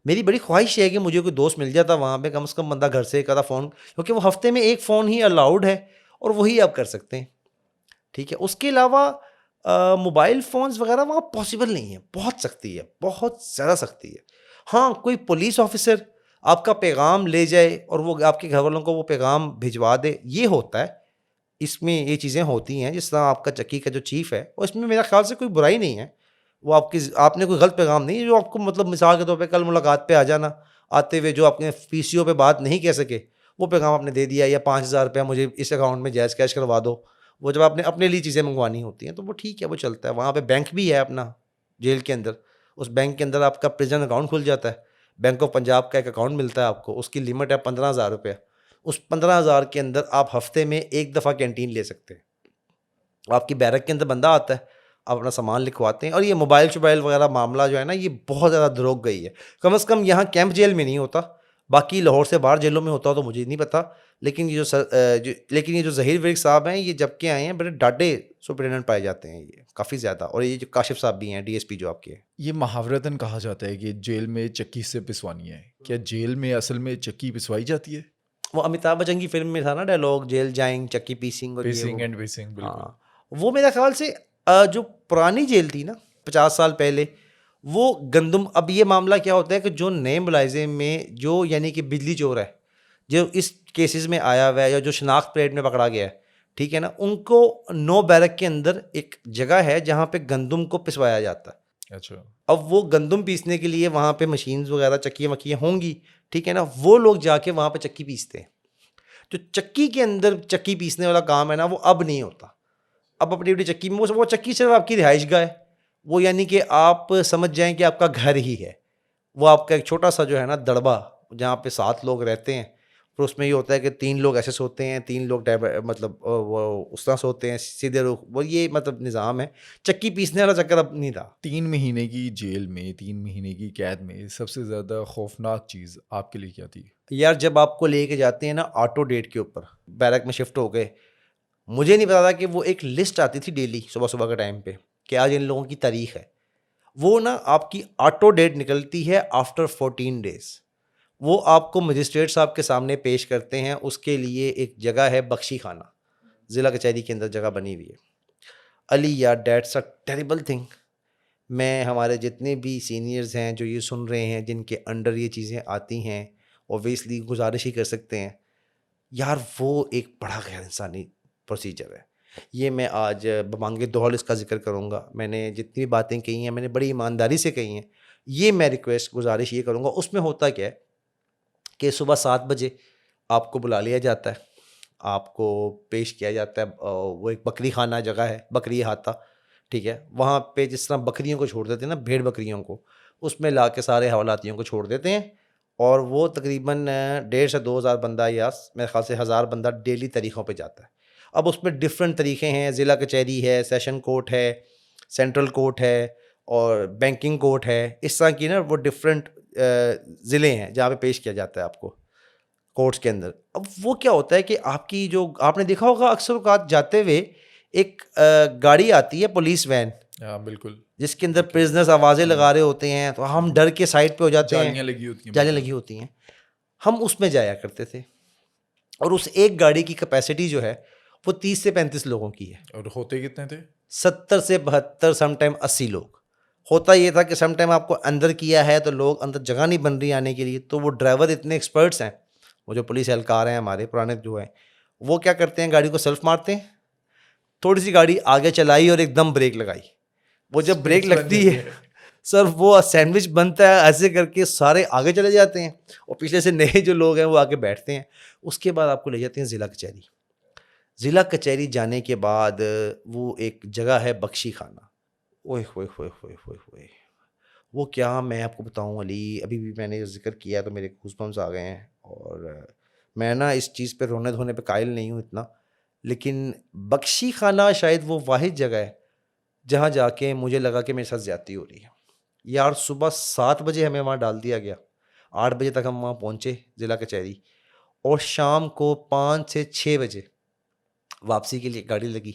मेरी बड़ी ख्वाहिश है कि मुझे कोई दोस्त मिल जाता वहाँ पे, कम से कम बंदा घर से एक आधा फ़ोन, क्योंकि वो हफ़्ते में 1 फ़ोन ही अलाउड है और वही आप कर सकते हैं, ठीक है? उसके अलावा मोबाइल फ़ोन्स वग़ैरह वहाँ पॉसिबल नहीं है, बहुत सख्ती है, बहुत ज़्यादा सख्ती है। हाँ, कोई पुलिस ऑफ़िसर आपका पैगाम ले जाए और वो आपके घर वालों को वो पैगाम भिजवा दे, ये होता है। इसमें ये चीज़ें होती हैं, जिस तरह आपका चक्की का जो चीफ़ है, और इसमें मेरा ख़्याल से कोई बुराई नहीं है। वो आपने कोई गलत पैगाम नहीं, जो आपको मतलब मिसाल के तौर पे कल मुलाकात पे आ जाना, आते हुए जो आपने पीसीओ पे बात नहीं कह सके, वो पैगाम आपने दे दिया, या 5,000 रुपया मुझे इस अकाउंट में जायज़ कैश करवा दो। वो जब आपने अपने लिए चीज़ें मंगवानी होती हैं, तो वो ठीक है, वो चलता है। वहाँ पे बैंक भी है अपना, जेल के अंदर। उस बैंक के अंदर आपका प्रिज़न अकाउंट खुल जाता है। बैंक ऑफ पंजाब का एक अकाउंट मिलता है आपको, उसकी लिमिट है 15,000 रुपया। उस 15,000 के अंदर आप हफ़्ते में 1 दफ़ा कैंटीन ले सकते हैं। आपकी बैरक के अंदर बंदा आता है, आप अपना सामान लिखवाते हैं। और ये मोबाइल-शोबाइल वगैरह मामला जो है ना, ये बहुत ज़्यादा दरोग गई है। कम से कम यहाँ कैंप जेल में नहीं होता, बाकी लाहौर से बाहर जेलों में होता हो तो मुझे नहीं पता। लेकिन ये जो ज़हीर विर्क साहब हैं, ये जब के आए हैं, बड़े डाढ़े सुपरिटेंडेंट पाए जाते हैं ये, काफ़ी ज़्यादा। और ये जो काशिफ साहब भी हैं, डीएसपी जो आपके हैं। ये मुहावरतन कहा जाता है कि जेल में चक्की से पिसवानी है। क्या जेल में असल में चक्की पिसवाई जाती है? वो अमिताभ बच्चन की फ़िल्म में था ना डायलॉग, जेल जाएँ चक्की पीसिंग और ये पिसिंग वो। एंड विसिंग, बिल्कुल। हाँ, वो मेरा ख़्याल से जो पुरानी जेल थी ना 50 साल पहले, वो गंदम, अब ये मामला क्या होता है कि जो नए मुलाज़िम में जो यानी कि बिजली चोर है, जो इस केसेस में आया हुआ है या जो शनाख्त परेड में पकड़ा गया है, ठीक है ना, उनको 9 बैरक के अंदर एक जगह है जहाँ पे गंदम को पिसवाया जाता है। अच्छा। अब वो गंदम पीसने के लिए वहाँ पे मशीन्स वगैरह, चक्कियाँ-वक्कियाँ होंगी, ठीक है ना, वो लोग जाके वहाँ पे चक्की पीसते हैं। जो चक्की के अंदर चक्की पीसने वाला काम है ना, वो अब नहीं होता। अब अपनी-अपनी चक्की में वो चक्की सिर्फ़ आपकी रिहाइशगाह है। वो यानी कि आप समझ जाएँ कि आपका घर ही है। वो आपका एक छोटा-सा जो है ना दड़बा, जहाँ पे 7 लोग रहते हैं। फिर उसमें ये होता है कि 3 लोग ऐसे सोते हैं, 3 लोग मतलब वो उस तरह सोते हैं, सीधे रुख, वो ये मतलब निज़ाम है। चक्की पीसने वाला चक्कर अब नहीं रहा। 3 महीने की जेल में, 3 महीने की कैद में सबसे ज़्यादा खौफनाक चीज़ आपके लिए क्या थी? यार जब आपको लेके जाते हैं ना ऑटो डेट के ऊपर, बैरक में शिफ्ट हो गए, मुझे नहीं पता था कि वो एक लिस्ट आती थी डेली सुबह-सुबह के टाइम पे कि आज इन लोगों की तारीख है। वो ना आपकी ऑटो डेट निकलती है आफ्टर 14 डेज़। वो आपको मजिस्ट्रेट साहब के सामने पेश करते हैं। उसके लिए एक जगह है बख्शी खाना, ज़िला कचहरी के अंदर जगह बनी हुई है। अली यार, दैट्स अ टेरिबल थिंग। मैं, हमारे जितने भी सीनियर्स हैं जो ये सुन रहे हैं, जिनके अंडर ये चीज़ें आती हैं, ऑब्वियसली गुजारिश ही कर सकते हैं यार, वो एक बड़ा गैर इंसानी प्रोसीजर है। ये मैं आज बमांगे दोहल इसका ज़िक्र करूँगा। मैंने जितनी भी बातें कही हैं, मैंने बड़ी ईमानदारी से कही हैं। ये मैं रिक्वेस्ट, गुजारिश ये करूँगा। उसमें होता क्या है कि सुबह 7 बजे आपको बुला लिया जाता है, आपको पेश किया जाता है। वो एक बकरी खाना जगह है, बकरी हाता, ठीक है। वहाँ पे जिस तरह बकरियों को छोड़ देते हैं ना, भेड़ बकरियों को, उसमें ला के सारे हवालातियों को छोड़ देते हैं। और वो तकरीबन 1,500 से 2,000 बंदा, या मेरे ख्याल से 1,000 बंदा डेली तरीक़ों पे जाता है। अब उसमें डिफरेंट तरीक़े हैं, ज़िला कचहरी है, सेशन कोर्ट है, सेंट्रल कोर्ट है और बैंकिंग कोर्ट है। इस तरह की ना वो डिफरेंट ज़िले हैं जहाँ पे पेश किया जाता है आपको कोर्ट्स के अंदर। अब वो क्या होता है कि आपकी जो, आपने देखा होगा अक्सर औक़ात जाते हुए एक गाड़ी आती है, पुलिस वैन, हाँ, बिल्कुल। जिसके अंदर प्रिजनर्स आवाज़ें लगा रहे होते हैं, तो हम डर के साइड पे हो जाते हैं। जालियाँ लगी होती हैं। जालियाँ लगी होती हैं। हम उसमें जाया करते थे और उस एक गाड़ी की कैपेसिटी जो है वो 30 से 35 लोगों की है। और होते कितने थे? 70 से 72, समटाइम 80 लोग। होता ये था कि समटाइम आपको अंदर किया है तो लोग अंदर जगह नहीं बन रही आने के लिए, तो वो ड्राइवर इतने एक्सपर्ट्स हैं, वो जो पुलिस एहलकार हैं हमारे पुराने जो हैं, वो क्या करते हैं, गाड़ी को सेल्फ मारते हैं, थोड़ी सी गाड़ी आगे चलाई और एकदम ब्रेक लगाई। वो जब ब्रेक लगती है सर, वो सैंडविच बनता है, ऐसे करके सारे आगे चले जाते हैं और पीछे से नए जो लोग हैं वो आके बैठते हैं। उसके बाद आपको ले जाते हैं ज़िला कचहरी। ज़िला कचहरी जाने के बाद वो एक जगह है बख्शी खाना। ओए होए होए होए होए होए, वो क्या मैं आपको बताऊं अली, अभी भी मैंने ज़िक्र किया तो मेरे गूज़बम्प्स आ गए हैं। और मैं ना इस चीज़ पे रोने धोने पे कायल नहीं हूँ इतना, लेकिन बख्शी खाना शायद वो वाहिद जगह है जहाँ जाके मुझे लगा कि मेरे साथ ज़्यादती हो रही है। यार सुबह 7 बजे हमें वहाँ डाल दिया गया, 8 बजे तक हम वहाँ पहुँचे ज़िला कचहरी, और शाम को 5 से 6 बजे वापसी के लिए गाड़ी लगी।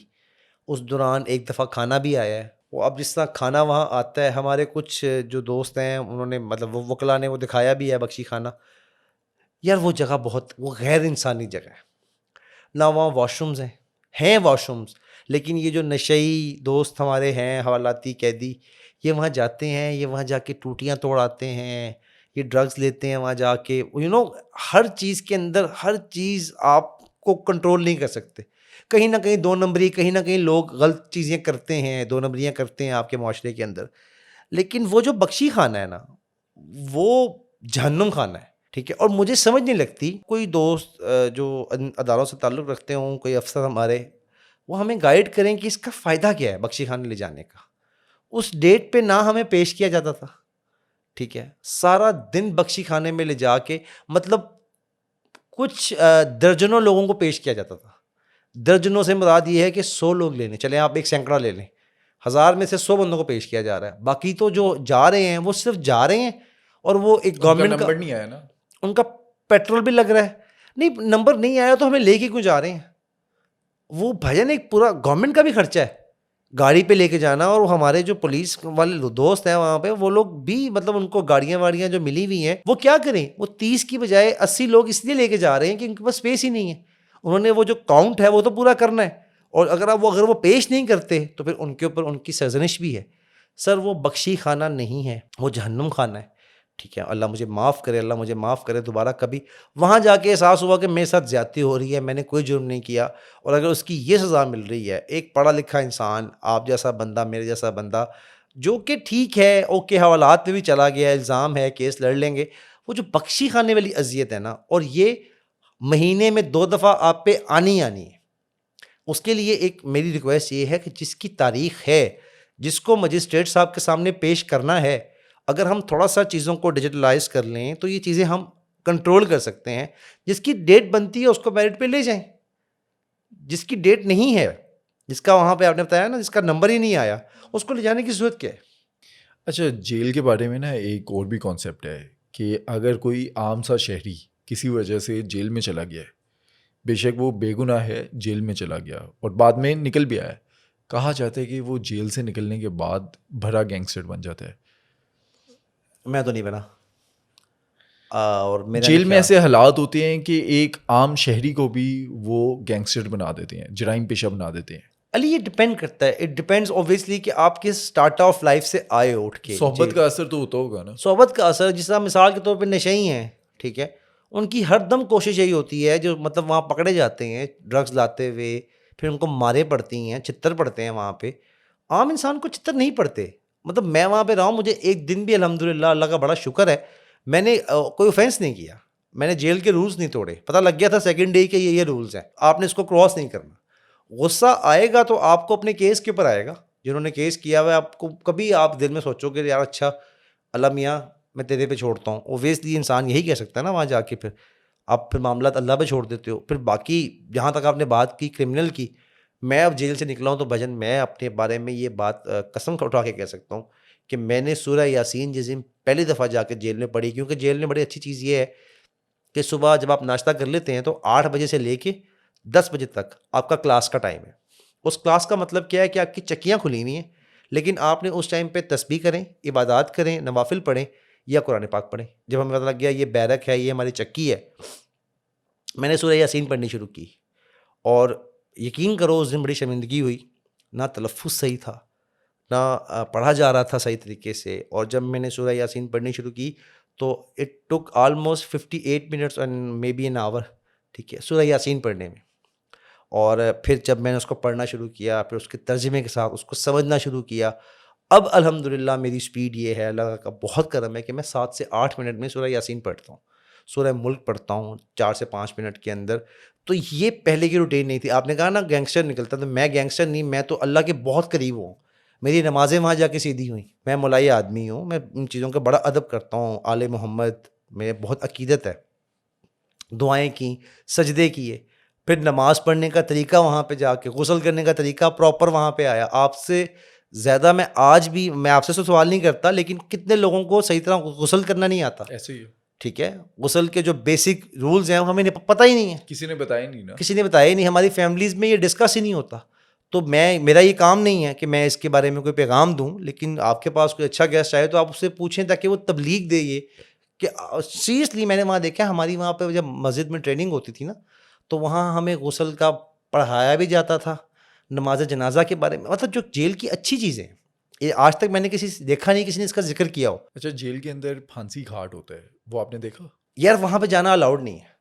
उस दौरान एक दफ़ा खाना भी आया है। वो अब जिस तरह खाना वहाँ आता है, हमारे कुछ जो दोस्त हैं उन्होंने मतलब वो वकला ने वो दिखाया भी है बख्शी खाना। यार वो जगह बहुत वो गैर इंसानी जगह है। ना वहाँ वॉशरूम्स हैं वॉशरूम्स, लेकिन ये जो नशई दोस्त हमारे हैं हवालाती कैदी, ये वहाँ जाते हैं, ये वहाँ जाके टूटियाँ तोड़ाते हैं, ये ड्रग्स लेते हैं वहाँ जाके, हर चीज़ के अंदर हर चीज़ आपको कंट्रोल नहीं कर सकते। कहीं ना कहीं 2 नंबरी, कहीं ना कहीं लोग गलत चीज़ें करते हैं, 2 नंबरियाँ करते हैं आपके माशरे के अंदर। लेकिन वो जो बख्शी खाना है ना, वो जहन्नुम खाना है, ठीक है। और मुझे समझ नहीं लगती कोई दोस्त जो अदालों से ताल्लुक़ रखते हों, कोई अफसर हमारे, वो हमें गाइड करें कि इसका फ़ायदा क्या है बख्शी खाने ले जाने का। उस डेट पे ना हमें पेश किया जाता था, ठीक है। सारा दिन बख्शी खाने में ले जाके मतलब कुछ दर्जनों लोगों को पेश किया जाता था। दर्जनों से मुराद ये है कि 100 लोग लेने चलें, आप एक सैकड़ा ले लें, 1000 में से 100 बंदों को पेश किया जा रहा है। बाकी तो जो जा रहे हैं वो सिर्फ जा रहे हैं, और वो एक गवर्नमेंट का नंबर नहीं आया ना, उनका पेट्रोल भी लग रहा है। नहीं, नंबर नहीं आया तो हमें लेके क्यों जा रहे हैं? वो भजन एक पूरा गवर्नमेंट का भी खर्चा है गाड़ी पे लेके जाना। और हमारे जो पुलिस वाले दोस्त हैं वहाँ पे, वो लोग भी मतलब उनको गाड़ियाँ वाड़ियाँ जो मिली हुई हैं, वो क्या करें, वो 30 की बजाय 80 लोग इसलिए लेके जा रहे हैं कि उनके पास स्पेस ही नहीं है। उन्होंने वो जो काउंट है वो तो पूरा करना है, और अगर वो पेश नहीं करते तो फिर उनके ऊपर उनकी सरजनिश भी है। सर वो बख्शी खाना नहीं है, वो जहन्नुम खाना है, ठीक है। अल्लाह मुझे माफ़ करे, अल्लाह मुझे माफ़ करे। दोबारा कभी वहाँ जाके एहसास हुआ कि मेरे साथ ज़्यादती हो रही है, मैंने कोई जुर्म नहीं किया, और अगर उसकी ये सज़ा मिल रही है, एक पढ़ा लिखा इंसान, आप जैसा बंदा, मेरे जैसा बंदा, जो कि ठीक है ओके हवालात पे भी चला गया, इल्ज़ाम है, केस लड़ लेंगे, वो जो बख्शी खाने वाली अजियत है ना, और ये महीने में 2 दफ़ा आप पे आनी आनी है, उसके लिए एक मेरी रिक्वेस्ट ये है कि जिसकी तारीख़ है, जिसको मजिस्ट्रेट साहब के सामने पेश करना है, अगर हम थोड़ा सा चीज़ों को डिजिटलाइज कर लें तो ये चीज़ें हम कंट्रोल कर सकते हैं। जिसकी डेट बनती है उसको मेरिट पे ले जाएं, जिसकी डेट नहीं है, जिसका वहाँ पे आपने बताया ना जिसका नंबर ही नहीं आया, उसको ले जाने की ज़रूरत क्या है? अच्छा, जेल के बारे में ना एक और भी कॉन्सेप्ट है कि अगर कोई आम सा शहरी किसी वजह से जेल में चला गया है, बेशक वो बेगुनाह है, जेल में चला गया और बाद में निकल भी आया, कहा जाता है कि वो जेल से निकलने के बाद भरा गैंगस्टर बन जाता है। मैं तो नहीं बना। और मेरा जेल नहीं में ख्याल- ऐसे हालात होते हैं कि एक आम शहरी को भी वो गैंगस्टर बना देते हैं, जराइम पेशा बना देते हैं। अली ये डिपेंड करता है, इट डिपेंड्स ऑब्वियसली कि आप किस स्टार्ट ऑफ लाइफ से आए उठ के। सोहबत का असर तो होता होगा ना। सोहबत का असर, जिस तरह मिसाल के तौर पे नशई हैं, ठीक है, उनकी हर दम कोशिश यही होती है, जो मतलब वहाँ पकड़े जाते हैं ड्रग्स लाते हुए, फिर उनको मारे पड़ती हैं, चित्तर पड़ते हैं वहाँ पे। आम इंसान को चित्तर नहीं पड़ते। मतलब मैं वहाँ पे रहा हूँ, मुझे एक दिन भी अल्हम्दुलिल्लाह अल्लाह का बड़ा शुक्र है, मैंने कोई ऑफेंस नहीं किया, मैंने जेल के रूल्स नहीं तोड़े। पता लग गया था सेकंड डे के ये रूल्स हैं, आपने इसको क्रॉस नहीं करना। गुस्सा आएगा तो आपको अपने केस के ऊपर आएगा, जिन्होंने केस किया हुआ है, आपको कभी आप दिल में सोचोगे यार अच्छा अल्लाह मियाँ मैं तेरे पे छोड़ता हूँ। ओबियसली इंसान यही कह सकता है ना वहाँ जाके, फिर आप फिर मामला अल्लाह पे छोड़ देते हो। फिर बाकी जहाँ तक आपने बात की क्रिमिनल की, मैं अब जेल से निकला हूँ तो भजन मैं अपने बारे में ये बात कसम उठा के कह सकता हूँ कि मैंने सूरह यासीन जिस दिन पहली दफ़ा जाकर जेल में पढ़ी, क्योंकि जेल में बड़ी अच्छी चीज़ ये है कि सुबह जब आप नाश्ता कर लेते हैं तो 8 बजे से लेके 10 बजे तक आपका क्लास का टाइम है। उस क्लास का मतलब क्या है कि आपकी चक्कियाँ खुली हुई हैं, लेकिन आपने उस टाइम पे तस्बीह करें, इबादत करें, नवाफिल पढ़ें या कुरान पाक पढ़ें। जब हमें पता लग गया ये बैरक है, ये हमारी चक्की है, मैंने सूरह यासीन पढ़नी शुरू की। और यकीन करो उस दिन बड़ी शर्मिंदगी हुई, ना तलफ़ुज़ सही था, ना पढ़ा जा रहा था सही तरीके से। और जब मैंने सूरह यासीन पढ़नी शुरू की तो it took almost 58 minutes and may be an hour, ठीक है, सूरह यासीन पढ़ने में। और फिर जब मैंने उसको पढ़ना शुरू किया, फिर उसके तर्जमे के साथ उसको समझना शुरू किया, अब अल्हम्दुलिल्लाह मेरी स्पीड ये है, अल्लाह का बहुत करम है कि मैं 7 से 8 मिनट में सूरह यासीन पढ़ता हूँ, सूरह मुल्क पढ़ता हूँ 4 से 5 मिनट के अंदर। तो ये पहले की रूटीन नहीं थी। आपने कहा ना गैंगस्टर निकलता, तो मैं गैंगस्टर नहीं, मैं तो अल्लाह के बहुत करीब हूँ। मेरी नमाज़ें वहाँ जाके सीधी हुई। मैं मुलाई आदमी हूँ, मैं इन चीज़ों का बड़ा अदब करता हूँ। आले मोहम्मद में बहुत अकीदत है, दुआएं की, सजदे किए, फिर नमाज़ पढ़ने का तरीका वहाँ पे जाके, गुस्ल करने का तरीका प्रॉपर वहाँ पे आया। आपसे ज़्यादा मैं आज भी, मैं आपसे तो सवाल नहीं करता, लेकिन कितने लोगों को सही तरह गुस्ल करना नहीं आता? ऐसे ही है, ठीक है, गुस्ल के जो बेसिक रूल्स हैं हमें पता ही नहीं है, किसी ने बताया नहीं ना। किसी ने बताया ही नहीं, हमारी फैमिलीज़ में ये डिस्कस ही नहीं होता। तो मेरा ये काम नहीं है कि मैं इसके बारे में कोई पैगाम दूं, लेकिन आपके पास कोई अच्छा गेस्ट आए तो आप उससे पूछें ताकि वो तबलीग दे ये कि सीरियसली मैंने वहाँ देखा, हमारी वहाँ पे जब मस्जिद में ट्रेनिंग होती थी ना, तो वहाँ हमें गुस्ल का पढ़ाया भी जाता था, नमाज जनाजा के बारे में, मतलब जो जेल की अच्छी चीज़ें हैं, ये आज तक मैंने देखा नहीं किसी ने इसका जिक्र किया हो। अच्छा, जेल के अंदर फांसी घाट होता है, वो आपने देखा? यार वहाँ पे जाना अलाउड नहीं है।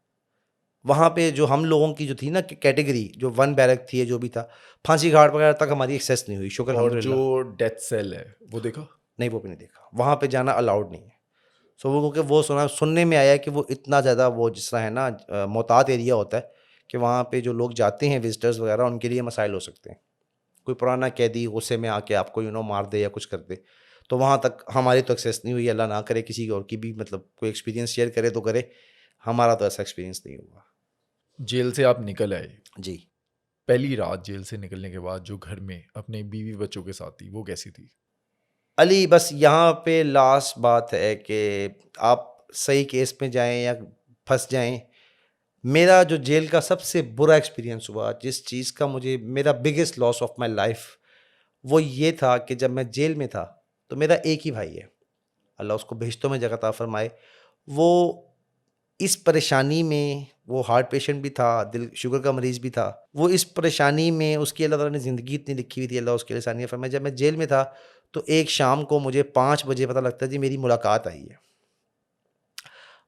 वहाँ पे जो हम लोगों की जो थी ना कैटेगरी, जो 1 बैरक थी, जो भी था, फांसी घाट वगैरह तक हमारी एक्सेस नहीं हुई, शुक्र और अल्हम्दुलिल्लाह। जो डेथ सेल है वो देखा? नहीं, वो भी नहीं देखा, वहाँ पे जाना अलाउड नहीं है। सो वो क्योंकि वो सुनने में आया कि वो इतना ज़्यादा, वो जिस तरह है ना मोहतात एरिया होता है, कि वहाँ पे जो लोग जाते हैं विजिटर्स वगैरह, उनके लिए मसाइल हो सकते हैं। कोई पुराना कैदी गुस्से में आके आपको मार दे या कुछ कर दे, तो वहाँ तक हमारी तो एक्सेस नहीं हुई। अल्लाह ना करे किसी और की भी, मतलब कोई एक्सपीरियंस शेयर करे तो करे, हमारा तो ऐसा एक्सपीरियंस नहीं हुआ। जेल से आप निकल आए, जी। पहली रात जेल से निकलने के बाद जो घर में अपने बीवी बच्चों के साथ थी, वो कैसी थी? अली, बस यहाँ पे लास्ट बात है कि आप सही केस में जाएं या फंस जाएं। मेरा जो जेल का सबसे बुरा एक्सपीरियंस हुआ, जिस चीज़ का मुझे, मेरा biggest loss of my life, वो ये था कि जब मैं जेल में था तो मेरा एक ही भाई है, अल्लाह उसको बेहश्तों में जगह अता फरमाए। वो इस परेशानी में, वो हार्ट पेशेंट भी था, दिल शुगर का मरीज़ भी था, वो इस परेशानी में, उसकी अल्लाह ताला ने ज़िंदगी इतनी लिखी हुई थी, अल्लाह उसके लिए आसानियाँ फरमाए। जब मैं जेल में था तो एक शाम को मुझे 5 बजे पता लगता है जी मेरी मुलाकात आई है।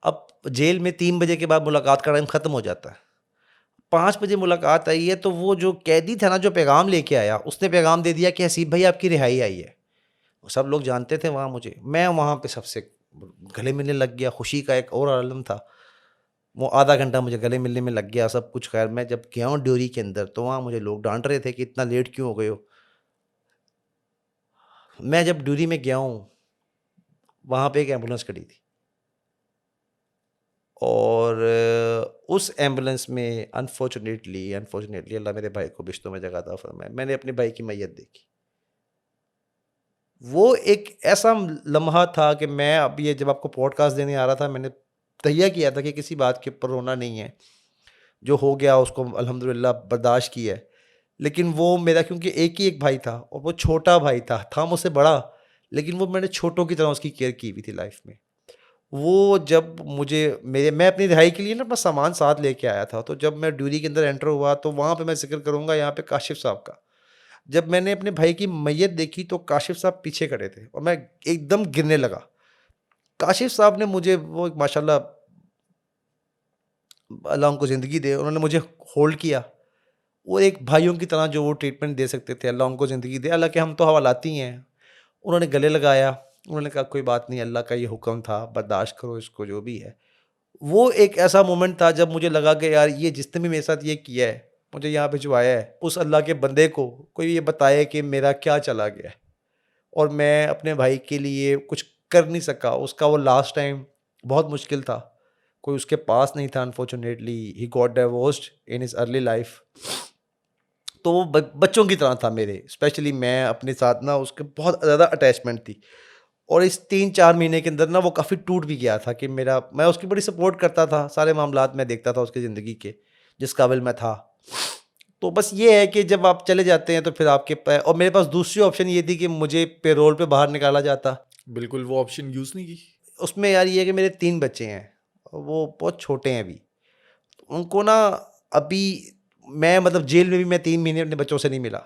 अब जेल में 3 बजे के बाद मुलाकात का टाइम ख़त्म हो जाता है। 5 बजे मुलाकात आई है, तो वो जो कैदी था ना, जो पैगाम लेके आया, उसने पैगाम दे दिया कि हसीब भाई आपकी रिहाई आई है। सब लोग जानते थे वहाँ मुझे, मैं वहाँ पे सबसे गले मिलने लग गया, खुशी का एक और आलम था। वो आधा घंटा मुझे गले मिलने में लग गया, सब कुछ। खैर मैं जब गया हूँ ड्यूरी के अंदर, तो वहाँ मुझे लोग डांट रहे थे कि इतना लेट क्यों हो गए हो। मैं जब ड्यूरी में गया हूँ, वहाँ पे एक एम्बुलेंस खड़ी थी, और उस एम्बुलेंस में अनफॉर्चुनेटली अल्लाह मेरे भाई को बिश्तों में जगह अता फरमाए, मैंने अपने भाई की मैयत देखी। वो एक ऐसा लम्हा था कि मैं, अब ये जब आपको पॉडकास्ट देने आ रहा था, मैंने तहिया किया था कि किसी बात के ऊपर रोना नहीं है, जो हो गया उसको अल्हम्दुलिल्लाह बर्दाश्त किया है। लेकिन वो मेरा, क्योंकि एक ही एक भाई था, और वो छोटा भाई था मुझसे बड़ा, लेकिन वो मैंने छोटों की तरह उसकी केयर की हुई थी लाइफ में। वो जब मैं अपनी रिहाई के लिए ना अपना सामान साथ लेके आया था, तो जब मैं ड्यूरी के अंदर एंटर हुआ, तो वहाँ पे मैं जिक्र करूँगा यहाँ पे काशिफ साहब का। जब मैंने अपने भाई की मैयत देखी तो काशिफ साहब पीछे खड़े थे, और मैं एकदम गिरने लगा। काशिफ साहब ने मुझे, वो माशाल्लाह अल्लाह उनको ज़िंदगी दे, उन्होंने मुझे होल्ड किया, और एक भाइयों की तरह जो वो ट्रीटमेंट दे सकते थे, अल्लाह उनको ज़िंदगी दे। हालांकि हम तो हवालाती हैं। उन्होंने गले लगाया, उन्होंने कहा कोई बात नहीं, अल्लाह का ये हुक्म था, बर्दाश्त करो इसको, जो भी है। वो एक ऐसा मोमेंट था जब मुझे लगा कि यार ये जिसने भी मेरे साथ ये किया है, मुझे यहाँ भिजवाया है, उस अल्लाह के बंदे को कोई ये बताए कि मेरा क्या चला गया है, और मैं अपने भाई के लिए कुछ कर नहीं सका। उसका वो लास्ट टाइम बहुत मुश्किल था, कोई उसके पास नहीं था। Unfortunately he got divorced in his early life. तो वो बच्चों की तरह था मेरे, स्पेशली मैं अपने साथ ना, उसके बहुत ज़्यादा अटैचमेंट थी। और इस 3-4 महीने के अंदर ना वो काफ़ी टूट भी गया था कि मैं उसकी बड़ी सपोर्ट करता था, सारे मामलात मैं देखता था उसकी ज़िंदगी के, जिस काबिल मैं था। तो बस ये है कि जब आप चले जाते हैं तो फिर और मेरे पास दूसरी ऑप्शन ये थी कि मुझे पेरोल पे बाहर निकाला जाता। बिल्कुल वो ऑप्शन यूज़ नहीं की? उसमें यार ये है कि मेरे 3 बच्चे हैं, वो बहुत छोटे हैं अभी, उनको ना अभी मैं, मतलब जेल में भी मैं 3 महीने अपने बच्चों से नहीं मिला।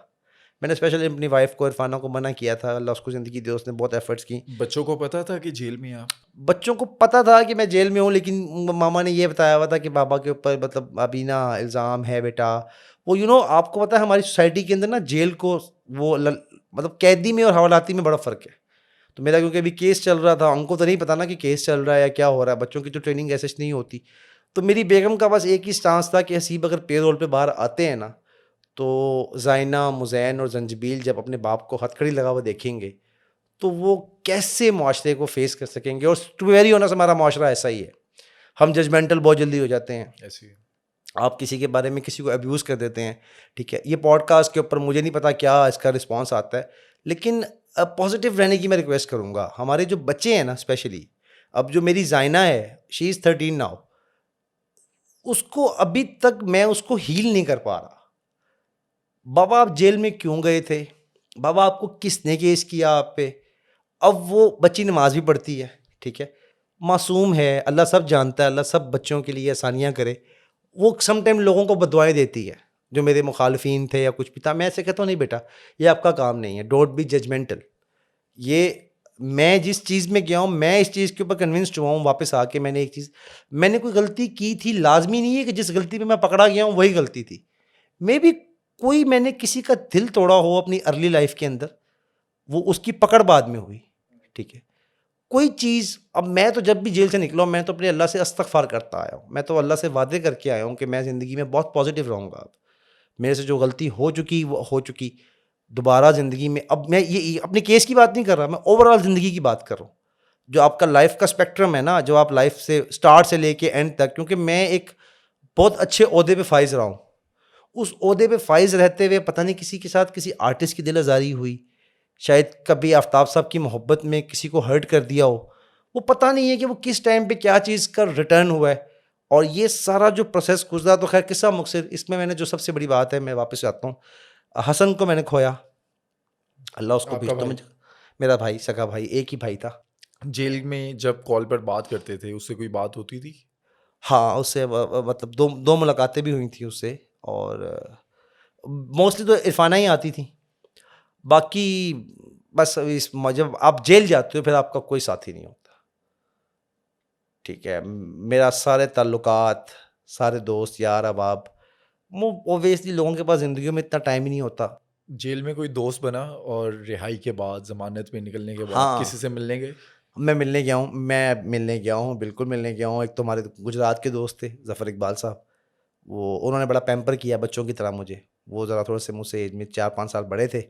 मैंने स्पेशली अपनी वाइफ को, इरफाना को मना किया था, अल्लाह उसको ज़िंदगी दे, उसने बहुत एफर्ट्स की। बच्चों को पता था कि जेल में आप? बच्चों को पता था कि मैं जेल में हूँ, लेकिन मामा ने ये बताया हुआ था कि बाबा के ऊपर मतलब अभी ना इल्ज़ाम है बेटा। वो आपको पता है हमारी सोसाइटी के अंदर ना जेल को मतलब कैदी में और हवालाती में बड़ा फ़र्क है। तो मेरा क्योंकि अभी केस चल रहा था, उनको तो नहीं पता ना कि केस चल रहा है या क्या हो रहा है, बच्चों की तो ट्रेनिंग ऐसे नहीं होती। तो मेरी बेगम का बस एक ही स्टांस था कि हसीब अगर पेरोल पे बाहर आते हैं ना, तो ज़ाइना, मुज़ैन और जंजबील जब अपने बाप को हथकड़ी लगा हुआ देखेंगे तो वो कैसे माशरे को फेस कर सकेंगे। और टू बी वेरी ऑनेस्ट हमारा माशरा ऐसा ही है, हम जजमेंटल बहुत जल्दी हो जाते हैं। ऐसी आप किसी के बारे में किसी को अब्यूज़ कर देते हैं, ठीक है। ये पॉडकास्ट के ऊपर मुझे नहीं पता क्या इसका रिस्पॉन्स आता है, लेकिन पॉजिटिव रहने की मैं रिक्वेस्ट करूँगा। हमारे जो बच्चे हैं ना, स्पेशली अब जो मेरी ज़ाइना है, शी इज़ 13 नाउ, उसको अभी तक मैं उसको हील नहीं कर पा रहा। बाबा आप जेल में क्यों गए थे, बाबा आपको किसने केस किया आप पे। अब वो बच्ची नमाज भी पढ़ती है, ठीक है, मासूम है, अल्लाह सब जानता है, अल्लाह सब बच्चों के लिए आसानियाँ करे। वो समटाइम लोगों को बदुआएं देती है, जो मेरे मुखालफिन थे या कुछ भी था। मैं ऐसे कहता हूँ नहीं बेटा, ये आपका काम नहीं है, डोंट बी जजमेंटल। ये मैं जिस चीज़ में गया हूँ, मैं इस चीज़ के ऊपर कन्विंस्ड हुआ हूँ। वापस आके मैंने एक चीज़, मैंने कोई गलती की थी, लाजमी नहीं है कि जिस गलती पे मैं पकड़ा गया हूँ वही गलती थी। मे बी कोई मैंने किसी का दिल तोड़ा हो अपनी अर्ली लाइफ के अंदर, वो उसकी पकड़ बाद में हुई, ठीक है। कोई चीज़, अब मैं तो जब भी जेल से निकला हूँ मैं तो अपने अल्लाह से इस्तग़फ़ार करता आया हूँ। मैं तो अल्लाह से वादे करके आया हूँ कि मैं ज़िंदगी में बहुत पॉजिटिव रहूँगा। अब मेरे से जो गलती हो चुकी वो हो चुकी, दोबारा ज़िंदगी में अब मैं ये अपने केस की बात नहीं कर रहा, मैं ओवरऑल ज़िंदगी की बात कर रहा हूँ। जो आपका लाइफ का स्पेक्ट्रम है ना, जो आप लाइफ से स्टार्ट से लेके एंड तक, क्योंकि मैं एक बहुत अच्छे ओहदे पे फाइज रहा हूँ। उस ओहदे पे फाइज रहते हुए पता नहीं किसी के साथ किसी आर्टिस्ट की दिल आज़ारी हुई, शायद कभी आफ्ताब साहब की मोहब्बत में किसी को हर्ट कर दिया हो, वो पता नहीं है कि वो किस टाइम पे क्या चीज़ का रिटर्न हुआ है। और ये सारा जो प्रोसेस गुजरा, तो खैर किस्सा मुख्तसर, इसमें मैंने जो सबसे बड़ी बात है, मैं वापस आता हूँ, हसन को मैंने खोया, अल्लाह उसको आपका भेजता भाई? मुझे, मेरा भाई, सगा भाई, एक ही भाई था। जेल में जब कॉल पर बात करते थे उससे कोई बात होती थी? हाँ, उससे मतलब दो मुलाकातें भी हुई थी उससे, और मोस्टली तो इरफाना ही आती थी। बाकी बस इस जब आप जेल जाते हो फिर आपका कोई साथी नहीं होता, ठीक है। मेरा सारे ताल्लुकात, सारे दोस्त यार अहबाब, वो ओबियसली लोगों के पास ज़िंदगी में इतना टाइम ही नहीं होता। जेल में कोई दोस्त बना और रिहाई के बाद, ज़मानत में निकलने के बाद हाँ, किसी से मिलने गए? मैं मिलने गया हूँ, बिल्कुल मिलने गया हूँ। एक तो हमारे गुजरात के दोस्त थे ज़फ़र इकबाल साहब, वो उन्होंने बड़ा पैम्पर किया बच्चों की तरह मुझे। वो ज़रा थोड़े से मुझसे एज में 4-5 साल बड़े थे,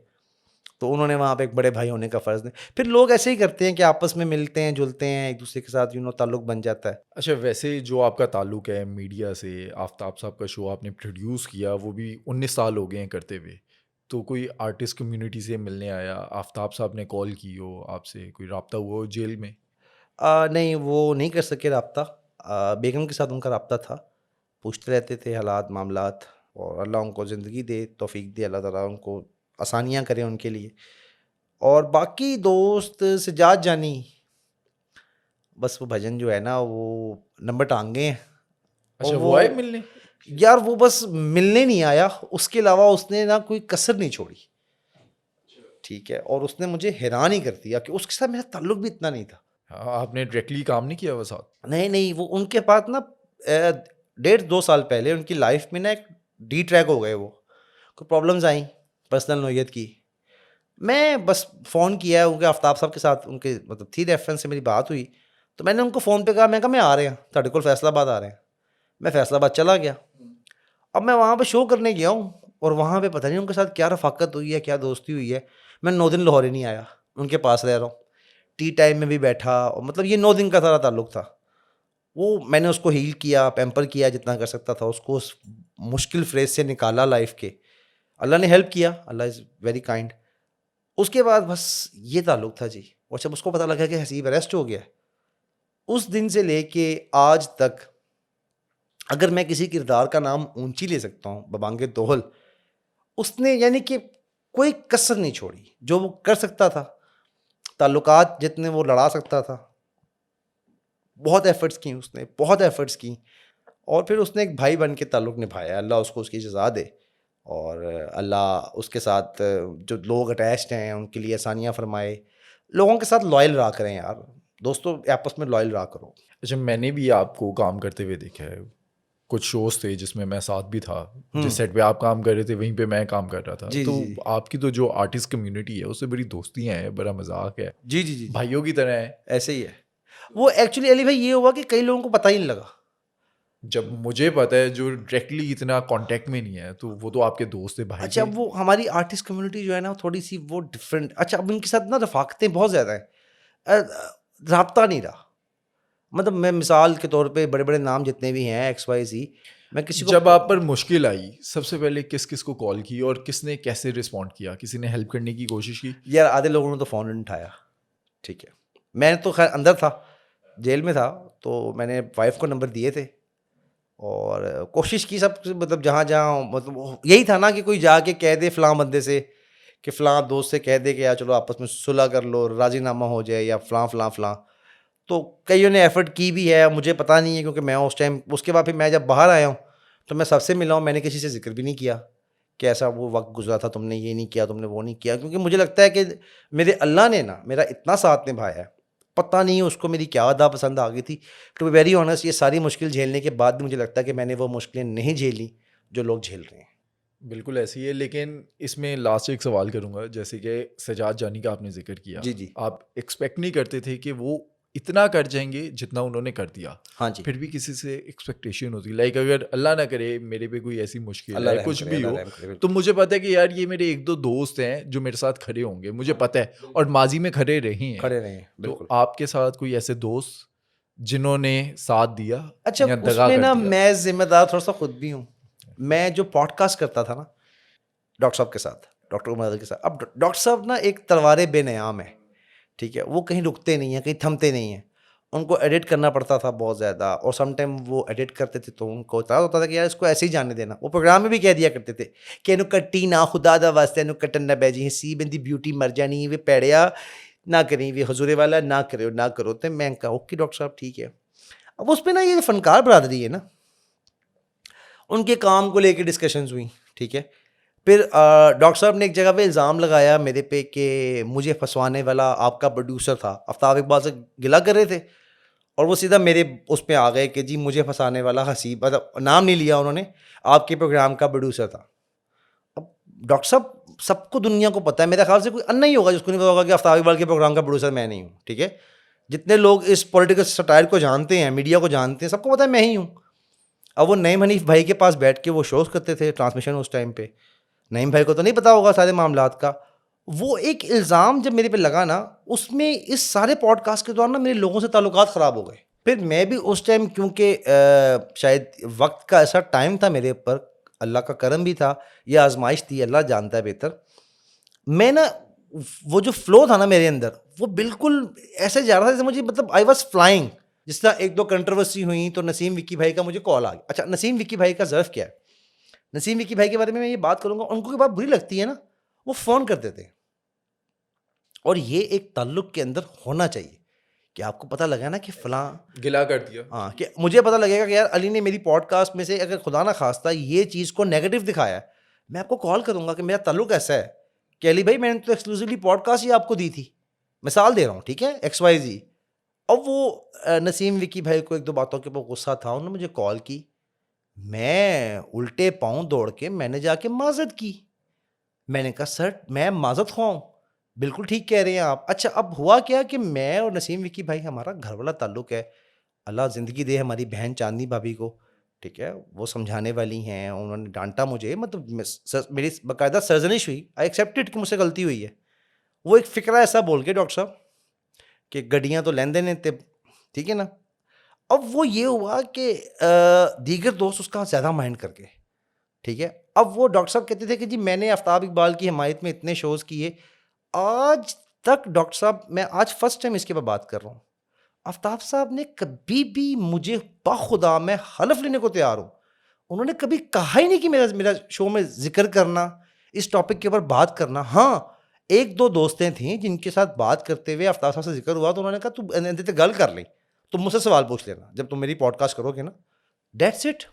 तो उन्होंने वहाँ पे एक बड़े भाई होने का फ़र्ज़ नहीं। फिर लोग ऐसे ही करते हैं कि आपस में मिलते हैं, जुलते हैं, एक दूसरे के साथ ताल्लुक़ बन जाता है। अच्छा, वैसे जो आपका ताल्लुक़ है मीडिया से, आफ्ताब साहब का शो आपने प्रोड्यूस किया, वो भी 19 साल हो गए हैं करते हुए। तो कोई आर्टिस्ट कम्युनिटी से मिलने आया, आफ्ताब साहब ने कॉल की हो आपसे, कोई राब्ता हुआ हो जेल में? नहीं, वो नहीं कर सके राब्ता। बेगम के साथ उनका राब्ता था, पूछते रहते थे हालात मामलात, और अल्लाह उनको ज़िंदगी दे, तौफ़ीक दे, अल्लाह ताला उनको आसानियाँ करे उनके लिए। और बाकी दोस्त सज्जाद जानी, बस वो भजन जो है ना, वो नंबर टाँग गए हैं। और अच्छा, वो आए मिलने? यार वो बस मिलने नहीं आया, उसके अलावा उसने ना कोई कसर नहीं छोड़ी, ठीक है। और उसने मुझे हैरान ही कर दिया कि उसके साथ मेरा ताल्लुक भी इतना नहीं था। हाँ, आपने डायरेक्टली काम नहीं किया वो साथ? नहीं, वो उनके पास ना 1.5-2 साल पहले उनकी लाइफ में ना एक डी ट्रैक हो गए वो, कोई प्रॉब्लम्स आई पर्सनल नोयत की। मैं बस फ़ोन किया है उनके, आफ्ताब साहब के साथ उनके मतलब थी रेफरेंस से मेरी बात हुई, तो मैंने उनको फ़ोन पे कहा, मैं कहा मैं आ रहे हैं ਤੁਹਾਡੇ ਕੋਲ फैसलाबाद आ रहे हैं। मैं फैसलाबाद चला गया। अब मैं वहाँ पे शो करने गया हूँ, और वहाँ पे पता नहीं उनके साथ क्या रफ़ाकत हुई है, क्या दोस्ती हुई है। मैं 9 दिन लाहौर ही नहीं आया, उनके पास रह रहा हूँ, टी टाइम में भी बैठा, और मतलब ये 9 दिन का सारा ताल्लुक था। वो मैंने उसको हील किया, पैम्पर किया जितना कर सकता था, उसको उस मुश्किल फ़ेज़ से निकाला लाइफ़ के। अल्लाह ने हेल्प किया, अल्लाह इज़ वेरी काइंड। उसके बाद बस ये ताल्लुक था जी। और जब उसको पता लगा कि हसीब अरेस्ट हो गया, उस दिन से लेके आज तक अगर मैं किसी किरदार का नाम ऊंची ले सकता हूँ, बबांगे दोहल, उसने यानी कि कोई कसर नहीं छोड़ी, जो वो कर सकता था, ताल्लुकात जितने वो लड़ा सकता था, बहुत एफ़र्ट्स की उसने, बहुत एफ़र्ट्स की। और फिर उसने एक भाई बन के ताल्लुक़ निभाया। अल्लाह उसको उसकी जज़ा दे, और अल्लाह उसके साथ जो लोग अटैच्ड हैं उनके लिए आसानियाँ फ़रमाए। लोगों के साथ लॉयल रहा करें यार, दोस्तों आपस में लॉयल रहा करो। अच्छा, मैंने भी आपको काम करते हुए देखा है। कुछ शोज़ थे जिसमें मैं साथ भी था, जिस सेट पे आप काम कर रहे थे वहीं पे मैं काम कर रहा था। जी, तो जी, जी। आपकी तो जो आर्टिस्ट कम्युनिटी है उससे बड़ी दोस्तियाँ हैं, बड़ा मजाक है, जी। भाइयों की तरह है। ऐसे ही है। वो एक्चुअली अली भाई ये हुआ कि कई लोगों को पता ही नहीं लगा। जब मुझे पता है जो डायरेक्टली इतना कांटेक्ट में नहीं है, तो वो तो आपके दोस्त है, भाई अच्छा, थे। वो हमारी आर्टिस्ट कम्युनिटी जो है ना थोड़ी सी वो डिफरेंट। अच्छा, अब उनके साथ ना रफाकतें बहुत ज़्यादा हैं, राब्ता नहीं रहा। मतलब मैं मिसाल के तौर पे बड़े बड़े नाम जितने भी हैं XYZ, मैं किसी को जब आप पर मुश्किल आई, सबसे पहले किस किस को कॉल की और किसने कैसे रिस्पॉन्ड किया? किसी ने हेल्प करने की कोशिश की? यार आधे लोगों ने तो फ़ोन नहीं उठाया, ठीक है। मैं तो खैर अंदर था, जेल में था, तो मैंने वाइफ को नंबर दिए थे और कोशिश की सब, मतलब जहाँ जहाँ, मतलब यही था ना कि कोई जाके कह दे फ़लाँ बंदे से कि फ़लाँ दोस्त से कह दे कि यार चलो आपस में सुलह कर लो, राज़ीनामा हो जाए या फ़लाँ फ़लाँ फ़लाँ। तो कईयों ने एफ़र्ट की भी है, मुझे पता नहीं है क्योंकि मैं उस टाइम, उसके बाद फिर मैं जब बाहर आया हूँ तो मैं सबसे मिला हूँ, मैंने किसी से ज़िक्र भी नहीं किया कि ऐसा वो वक्त गुजरा था, तुमने ये नहीं किया, तुमने वो नहीं किया, क्योंकि मुझे लगता है कि मेरे अल्लाह ने ना मेरा इतना साथ निभाया है, पता नहीं उसको मेरी क्या अदा पसंद आ गई थी। टू बी वेरी ऑनेस्ट, ये सारी मुश्किल झेलने के बाद भी मुझे लगता है कि मैंने वो मुश्किलें नहीं झेली जो लोग झेल रहे हैं। बिल्कुल ऐसी है, लेकिन इसमें लास्ट एक सवाल करूंगा। जैसे कि सजाद जानी का आपने जिक्र किया, जी जी। आप एक्सपेक्ट नहीं करते थे कि वो इतना कर जाएंगे जितना उन्होंने कर दिया। हाँ जी। फिर भी किसी से एक्सपेक्टेशन होती, लाइक अगर अल्लाह ना करे मेरे पे कोई ऐसी मुश्किल अल्लाह है, रहम कुछ करे, भी अल्लाह हो, रहम करे, तो बिल्कुल। मुझे पता है कि यार ये मेरे एक दो दोस्त हैं जो मेरे साथ खड़े होंगे, मुझे पता है, और माजी में खड़े रहे हैं। खड़े रहे, तो बिल्कुल। आपके साथ कोई ऐसे दोस्त जिन्होंने साथ दिया अच्छा, या दगा उसमें कर ना दिया? मैं ज़िम्मेदार थोड़ा सा खुद भी हूँ। मैं जो पॉडकास्ट करता था ना डॉक्टर साहब के साथ, डॉक्टर उमर के साथ, अब डॉक्टर साहब ना एक तलवार बेनयाम है, ठीक है। वो कहीं रुकते नहीं हैं, कहीं थमते नहीं हैं। उनको एडिट करना पड़ता था बहुत ज़्यादा, और सम टाइम वो एडिट करते थे तो उनको इतना होता था कि यार इसको ऐसे ही जाने देना। वो प्रोग्राम में भी कह दिया करते थे कि इन्हू कट्टी ना, खुदा दा वास्ते इन्हू कट्टन ना बैजी, सी बंदी ब्यूटी मर जानी, वे पैड़िया ना करी, वे हजूरे वाला ना करो ना करो। तो मैं कहा ओके डॉक्टर साहब ठीक है। अब उस पर ना ये फनकार बरादरी है ना, उनके काम को लेकर डिस्कशंस हुई, ठीक है। फिर डॉक्टर साहब ने एक जगह पे इल्ज़ाम लगाया मेरे पे कि मुझे फंसवाने वाला आपका प्रोड्यूसर था। आफ्ताब इकबाल से गिला कर रहे थे और वो सीधा मेरे उस पे आ गए कि जी मुझे फंसाने वाला हसीब, मतलब नाम नहीं लिया उन्होंने, आपके प्रोग्राम का प्रोड्यूसर था। अब डॉक्टर साहब, सबको दुनिया को पता है, मेरे ख्याल से कोई अन्ना ही होगा जिसको नहीं पता होगा कि आफ्ताब इकबाल के प्रोग्राम का प्रोड्यूसर मैं नहीं हूँ, ठीक है। जितने लोग इस पॉलिटिकल सटायर को जानते हैं, मीडिया को जानते हैं, सबको पता है मैं ही हूँ। अब वो नईम हनीफ भाई के पास बैठ के वो शोज़ करते थे, ट्रांसमिशन उस टाइम पे। नईम भाई को तो नहीं पता होगा सारे मामलात का। वो एक इल्ज़ाम जब मेरे पे लगा ना, उसमें इस सारे पॉडकास्ट के दौरान ना मेरे लोगों से ताल्लुकात ख़राब हो गए। फिर मैं भी उस टाइम, क्योंकि शायद वक्त का ऐसा टाइम था मेरे ऊपर, अल्लाह का करम भी था या आजमाइश थी, अल्लाह जानता है बेहतर। मैं ना वो जो फ्लो था ना मेरे अंदर, वो बिल्कुल ऐसे जा रहा था जैसे मुझे, मतलब आई वॉज फ्लाइंग। जिस तरह एक दो कंट्रोवर्सी हुई तो नसीम विक्की भाई का मुझे कॉल आ गया। अच्छा, नसीम विक्की भाई का ज़र्फ क्या है, नसीम विक्की भाई के बारे में मैं ये बात करूंगा, उनको की बात बुरी लगती है ना, वो फ़ोन करते थे। और ये एक ताल्लुक के अंदर होना चाहिए कि आपको पता लगा ना कि फ़लाँ, गिला कर दिया। हाँ, कि मुझे पता लगेगा कि यार अली ने मेरी पॉडकास्ट में से अगर खुदा ना खास्ता ये चीज़ को नेगेटिव दिखाया है, मैं आपको कॉल करूंगा कि मेरा ताल्लुक ऐसा है कि अली भाई मैंने तो एक्सक्लूसिवली पॉडकास्ट ही आपको दी थी, मिसाल दे रहा हूँ, ठीक है, XYZ। अब वो नसीम विक्की भाई को एक दो बातों के ऊपर गुस्सा था, उन्होंने मुझे कॉल की, मैं उल्टे पाँव दौड़ के मैंने जाके माज़रत की। मैंने कहा सर मैं माज़रत ख़्वाह हूँ, बिल्कुल ठीक कह रहे हैं आप। अच्छा, अब हुआ क्या कि मैं और नसीम विक्की भाई, हमारा घर वाला ताल्लुक़ है, अल्लाह ज़िंदगी दे हमारी बहन चांदनी भाभी को, ठीक है, वो समझाने वाली हैं, उन्होंने डांटा मुझे, मतलब मेरी बाकायदा सरजनिश हुई, आई एक्सेप्टेड कि मुझसे गलती हुई है। वो एक फ़िक्रा ऐसा बोल के डॉक्टर साहब कि गड्डियाँ तो लेंदे ने ते, ठीक है ना। अब वो ये हुआ कि दीगर दोस्त उसका ज़्यादा माइंड करके, ठीक है। अब वो डॉक्टर साहब कहते थे कि जी मैंने आफ्ताब इकबाल की हिमायत में इतने शोज़ किए, आज तक डॉक्टर साहब, मैं आज फर्स्ट टाइम इसके ऊपर बात कर रहा हूँ, आफ्ताब साहब ने कभी भी मुझे, बाखुदा मैं हलफ लेने को तैयार हूँ, उन्होंने कभी कहा ही नहीं कि मेरा मेरा शो में जिक्र करना, इस टॉपिक के ऊपर बात करना। हाँ, एक दो दोस्तें थीं जिनके साथ बात करते हुए आफ्ताब साहब से जिक्र हुआ तो उन्होंने कहा तू इन्हें तो गल कर ले, तुम मुझसे सवाल पूछ लेना जब तुम मेरी पॉडकास्ट करोगे ना, डेट्स इट।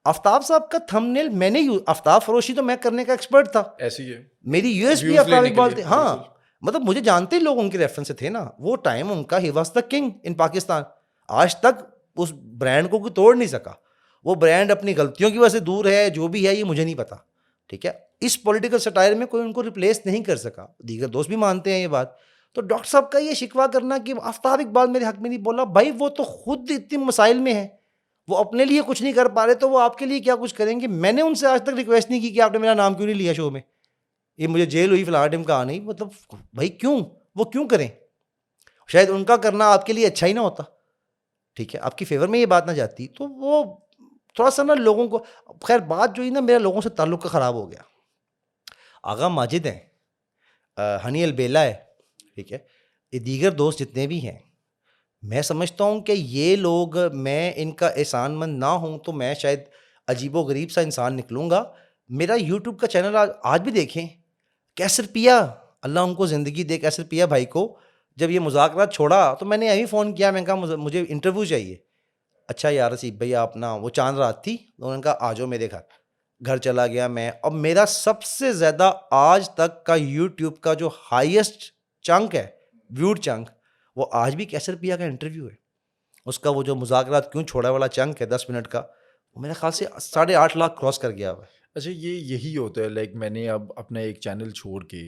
आफ्ताब साहब का थंबनेल मैंने आफ्ताब फरोशी तो मैं करने का एक्सपर्ट था, ऐसी है मेरी यूएसपी Views आफ्ताब लेने के इकबाल लिए, थे। हाँ, बिल्कुल। मतलब मुझे जानते ही लोग उनके रेफरेंस से थे ना, वो टाइम उनका he was the king in Pakistan. आज तक उस ब्रांड को कोई तोड़ नहीं सका। वो ब्रांड अपनी गलतियों की वजह से दूर है, जो भी है ये मुझे नहीं पता, ठीक है। इस पॉलिटिकल सटायर में कोई उनको रिप्लेस नहीं कर सका, दीगर दोस्त भी मानते हैं ये बात। तो डॉक्टर साहब का ये शिकवा करना कि आफ्ताब इकबाल मेरे हक में नहीं बोला, भाई वो तो खुद इतने मसाइल में है, वो अपने लिए कुछ नहीं कर पा रहे तो वो आपके लिए क्या कुछ करेंगे। मैंने उनसे आज तक रिक्वेस्ट नहीं की कि आपने मेरा नाम क्यों नहीं लिया शो में, ये मुझे जेल हुई फलाना टीम कहा नहीं, मतलब भाई क्यों, वो क्यों करें, शायद उनका करना आपके लिए अच्छा ही ना होता, ठीक है, आपकी फेवर में ये बात ना जाती, तो वो थोड़ा सा ना लोगों को, खैर बात जो ही ना मेरा लोगों से ताल्लुक का ख़राब हो गया। आगा माजिद हैं, हनी अलबेला है, ठीक है, ये दीगर दोस्त जितने भी हैं, मैं समझता हूँ कि ये लोग, मैं इनका एहसानमंद ना हूँ तो मैं शायद अजीबो गरीब सा इंसान निकलूँगा। मेरा यूट्यूब का चैनल आज भी देखें, कैसर पिया, अल्लाह उनको ज़िंदगी दे, कैसर पिया भाई को जब ये मुज़ाकरात छोड़ा तो मैंने यही फ़ोन किया, मैंने कहा मुझे इंटरव्यू चाहिए। अच्छा यार रसीब भाई आप ना, वो चांद रात थी, तो उन्होंने कहा आ जाओ मेरे घर चला गया मैं। अब मेरा सबसे ज़्यादा आज तक का यूट्यूब का जो हाईएस्ट चंक है, व्यूड चंक, वो आज भी कैसर पिया का इंटरव्यू है। उसका वो जो मुज़ाकरात क्यों छोड़ा वाला चंक है 10 मिनट का, वो मेरे ख्याल से 8.5 लाख क्रॉस कर गया हुआ है। अच्छा, ये यही होता है, लाइक मैंने अब अपना एक चैनल छोड़ के,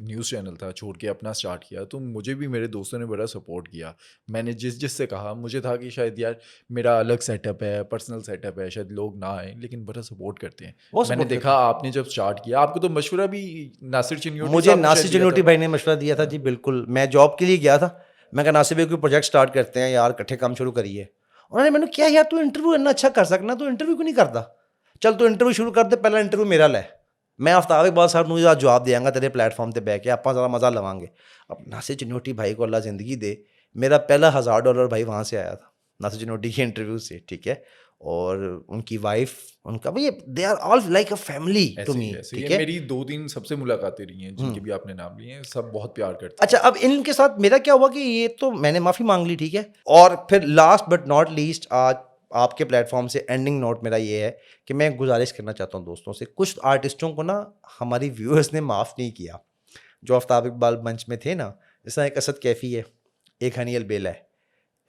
न्यूज़ चैनल था, छोड़ के अपना स्टार्ट किया, तो मुझे भी मेरे दोस्तों ने बड़ा सपोर्ट किया। मैंने जिससे कहा, मुझे था कि शायद यार मेरा अलग सेटअप है, पर्सनल सेटअप है, शायद लोग ना आए, लेकिन बड़ा सपोर्ट करते हैं। मैंने देखा आपने जब स्टार्ट किया, आपको तो मशवरा भी नासिर चिन्योटी, मुझे नासिर चिन्योटी भाई ने मशवरा दिया था जी, बिल्कुल। मैं जॉब के लिए गया था, मैं कहा नासिर भाई कोई प्रोजेक्ट स्टार्ट करते हैं यार, इकट्ठे काम शुरू करिए। उन्होंने मैंने क्या यार तू इंटरव्यू इतना अच्छा कर सकना, तो इंटरव्यू क्यों नहीं करता, चल तो इंटरव्यू शुरू कर दे, पहला इंटरव्यू मेरा ले, मैं आफ्ताब इकबाल साहब मुझे आज जवाब देंगे तेरे प्लेटफॉर्म पे बैठ के, आप ज़रा मज़ा लवांगे। अब नासिर चिन्योटी भाई को अल्लाह ज़िंदगी दे, मेरा पहला $1000 भाई वहाँ से आया था, नासिर चिन्योटी के इंटरव्यू से, ठीक है, और उनकी वाइफ, उनका भाई, they are all like a family to me, ठीक है। मेरी 2-3 सबसे मुलाकातें रही हैं जिनके भी आपने नाम लिए हैं, सब बहुत प्यार करते हैं। अच्छा, अब इनके साथ मेरा क्या हुआ कि ये तो मैंने माफ़ी मांग ली, ठीक है, और फिर लास्ट बट नॉट लीस्ट आज आपके प्लेटफॉर्म से एंडिंग नोट मेरा ये है कि मैं गुजारिश करना चाहता हूँ दोस्तों से, कुछ आर्टिस्टों को ना हमारी व्यूअर्स ने माफ़ नहीं किया, जो आफ्ताब इकबाल मंच में थे ना, जैसा एक असद कैफ़ी है, एक हनी अलबेला है,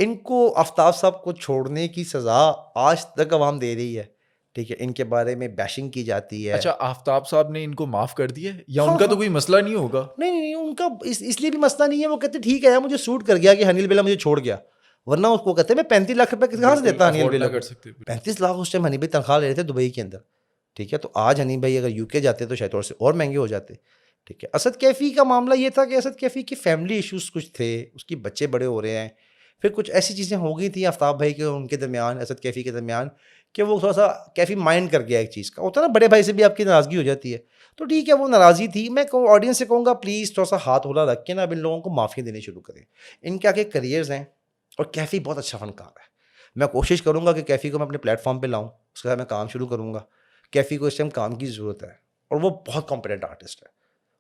इनको आफ्ताब साहब को छोड़ने की सज़ा आज तक अवाम दे रही है, ठीक है, इनके बारे में बैशिंग की जाती है। अच्छा, आफ्ताब साहब ने इनको माफ़ कर दिया है, या उनका तो कोई मसला नहीं होगा? नहीं, उनका इसलिए भी मसला नहीं है, वो कहते ठीक है यार मुझे सूट कर गया कि हनी अलबेला मुझे छोड़ गया, वरना उसको कहते हैं मैं 35 लाख रुपए कहाँ से देता हनी अलबेला कर सकते 35 लाख उस टाइम हनी भाई तनख्वाह ले रहे थे दुबई के अंदर, ठीक है, तो आज हनी भाई अगर यूके जाते तो शायद और से और महंगे हो जाते, ठीक है। असद कैफ़ी का मामला ये था कि असद कैफ़ी की फैमिली इश्यूज़ कुछ थे, उसके बच्चे बड़े हो रहे हैं, फिर कुछ ऐसी चीज़ें हो गई थी आफ्ताब भाई के उनके दरमियान, असद कैफ़ी के दरमियान, कि वो थोड़ा सा कैफ़ी माइंड कर गया एक चीज़ का, होता है ना बड़े भाई से भी आपकी नाराज़गी हो जाती है, तो ठीक है वो नाराज़गी थी। मैं ऑडियंस से कहूँगा प्लीज़ थोड़ा सा हाथ होला रख के ना अब इन लोगों को माफ़ी देनी शुरू करें, इनके आगे करियर्स हैं, और कैफ़ी बहुत अच्छा फ़नकार है। मैं कोशिश करूँगा कि कैफ़ी को मैं अपने प्लेटफॉर्म पे लाऊँ, उसके साथ मैं काम शुरू करूँगा। कैफ़ी को इस टाइम काम की ज़रूरत है, और वो बहुत कॉम्पिटेंट आर्टिस्ट है,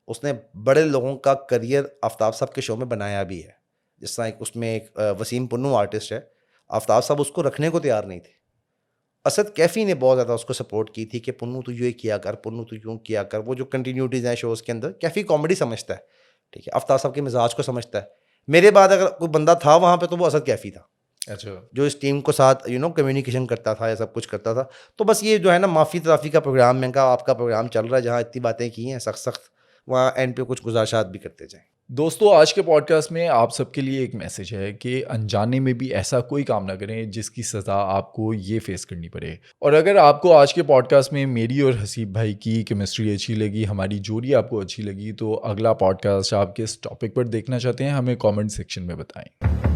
उसने बड़े लोगों का करियर आफ्ताब साहब के शो में बनाया भी है, जिस तरह उसमें एक वसीम पुन्नू आर्टिस्ट है, आफ्ताब साहब उसको रखने को तैयार नहीं थे, असद कैफ़ी ने बहुत ज़्यादा उसको सपोर्ट की थी कि पुन्नू तू ये किया कर, पुन्नू तू यूँ किया कर, वो जो कंटिन्यूटीज़ हैं शोज़ के अंदर, कैफ़ी कॉमेडी समझता है, ठीक है, आफ्ताब साहब के मिजाज को समझता है। मेरे बाद अगर कोई बंदा था वहाँ पे तो वो असद कैफ़ी था, अच्छा, जो इस टीम को साथ कम्युनिकेशन करता था या सब कुछ करता था। तो बस ये जो है ना माफ़ी तराफ़ी का प्रोग्राम, मैंने कहा आपका प्रोग्राम चल रहा है जहाँ इतनी बातें की हैं सख्त, वहाँ एंड पे कुछ गुजारिशात भी करते जाएँ। दोस्तों, आज के पॉडकास्ट में आप सबके लिए एक मैसेज है कि अनजाने में भी ऐसा कोई काम ना करें जिसकी सज़ा आपको ये फेस करनी पड़े। और अगर आपको आज के पॉडकास्ट में मेरी और हसीब भाई की केमिस्ट्री अच्छी लगी, हमारी जोड़ी आपको अच्छी लगी, तो अगला पॉडकास्ट आप किस टॉपिक पर देखना चाहते हैं हमें कमेंट सेक्शन में बताएं।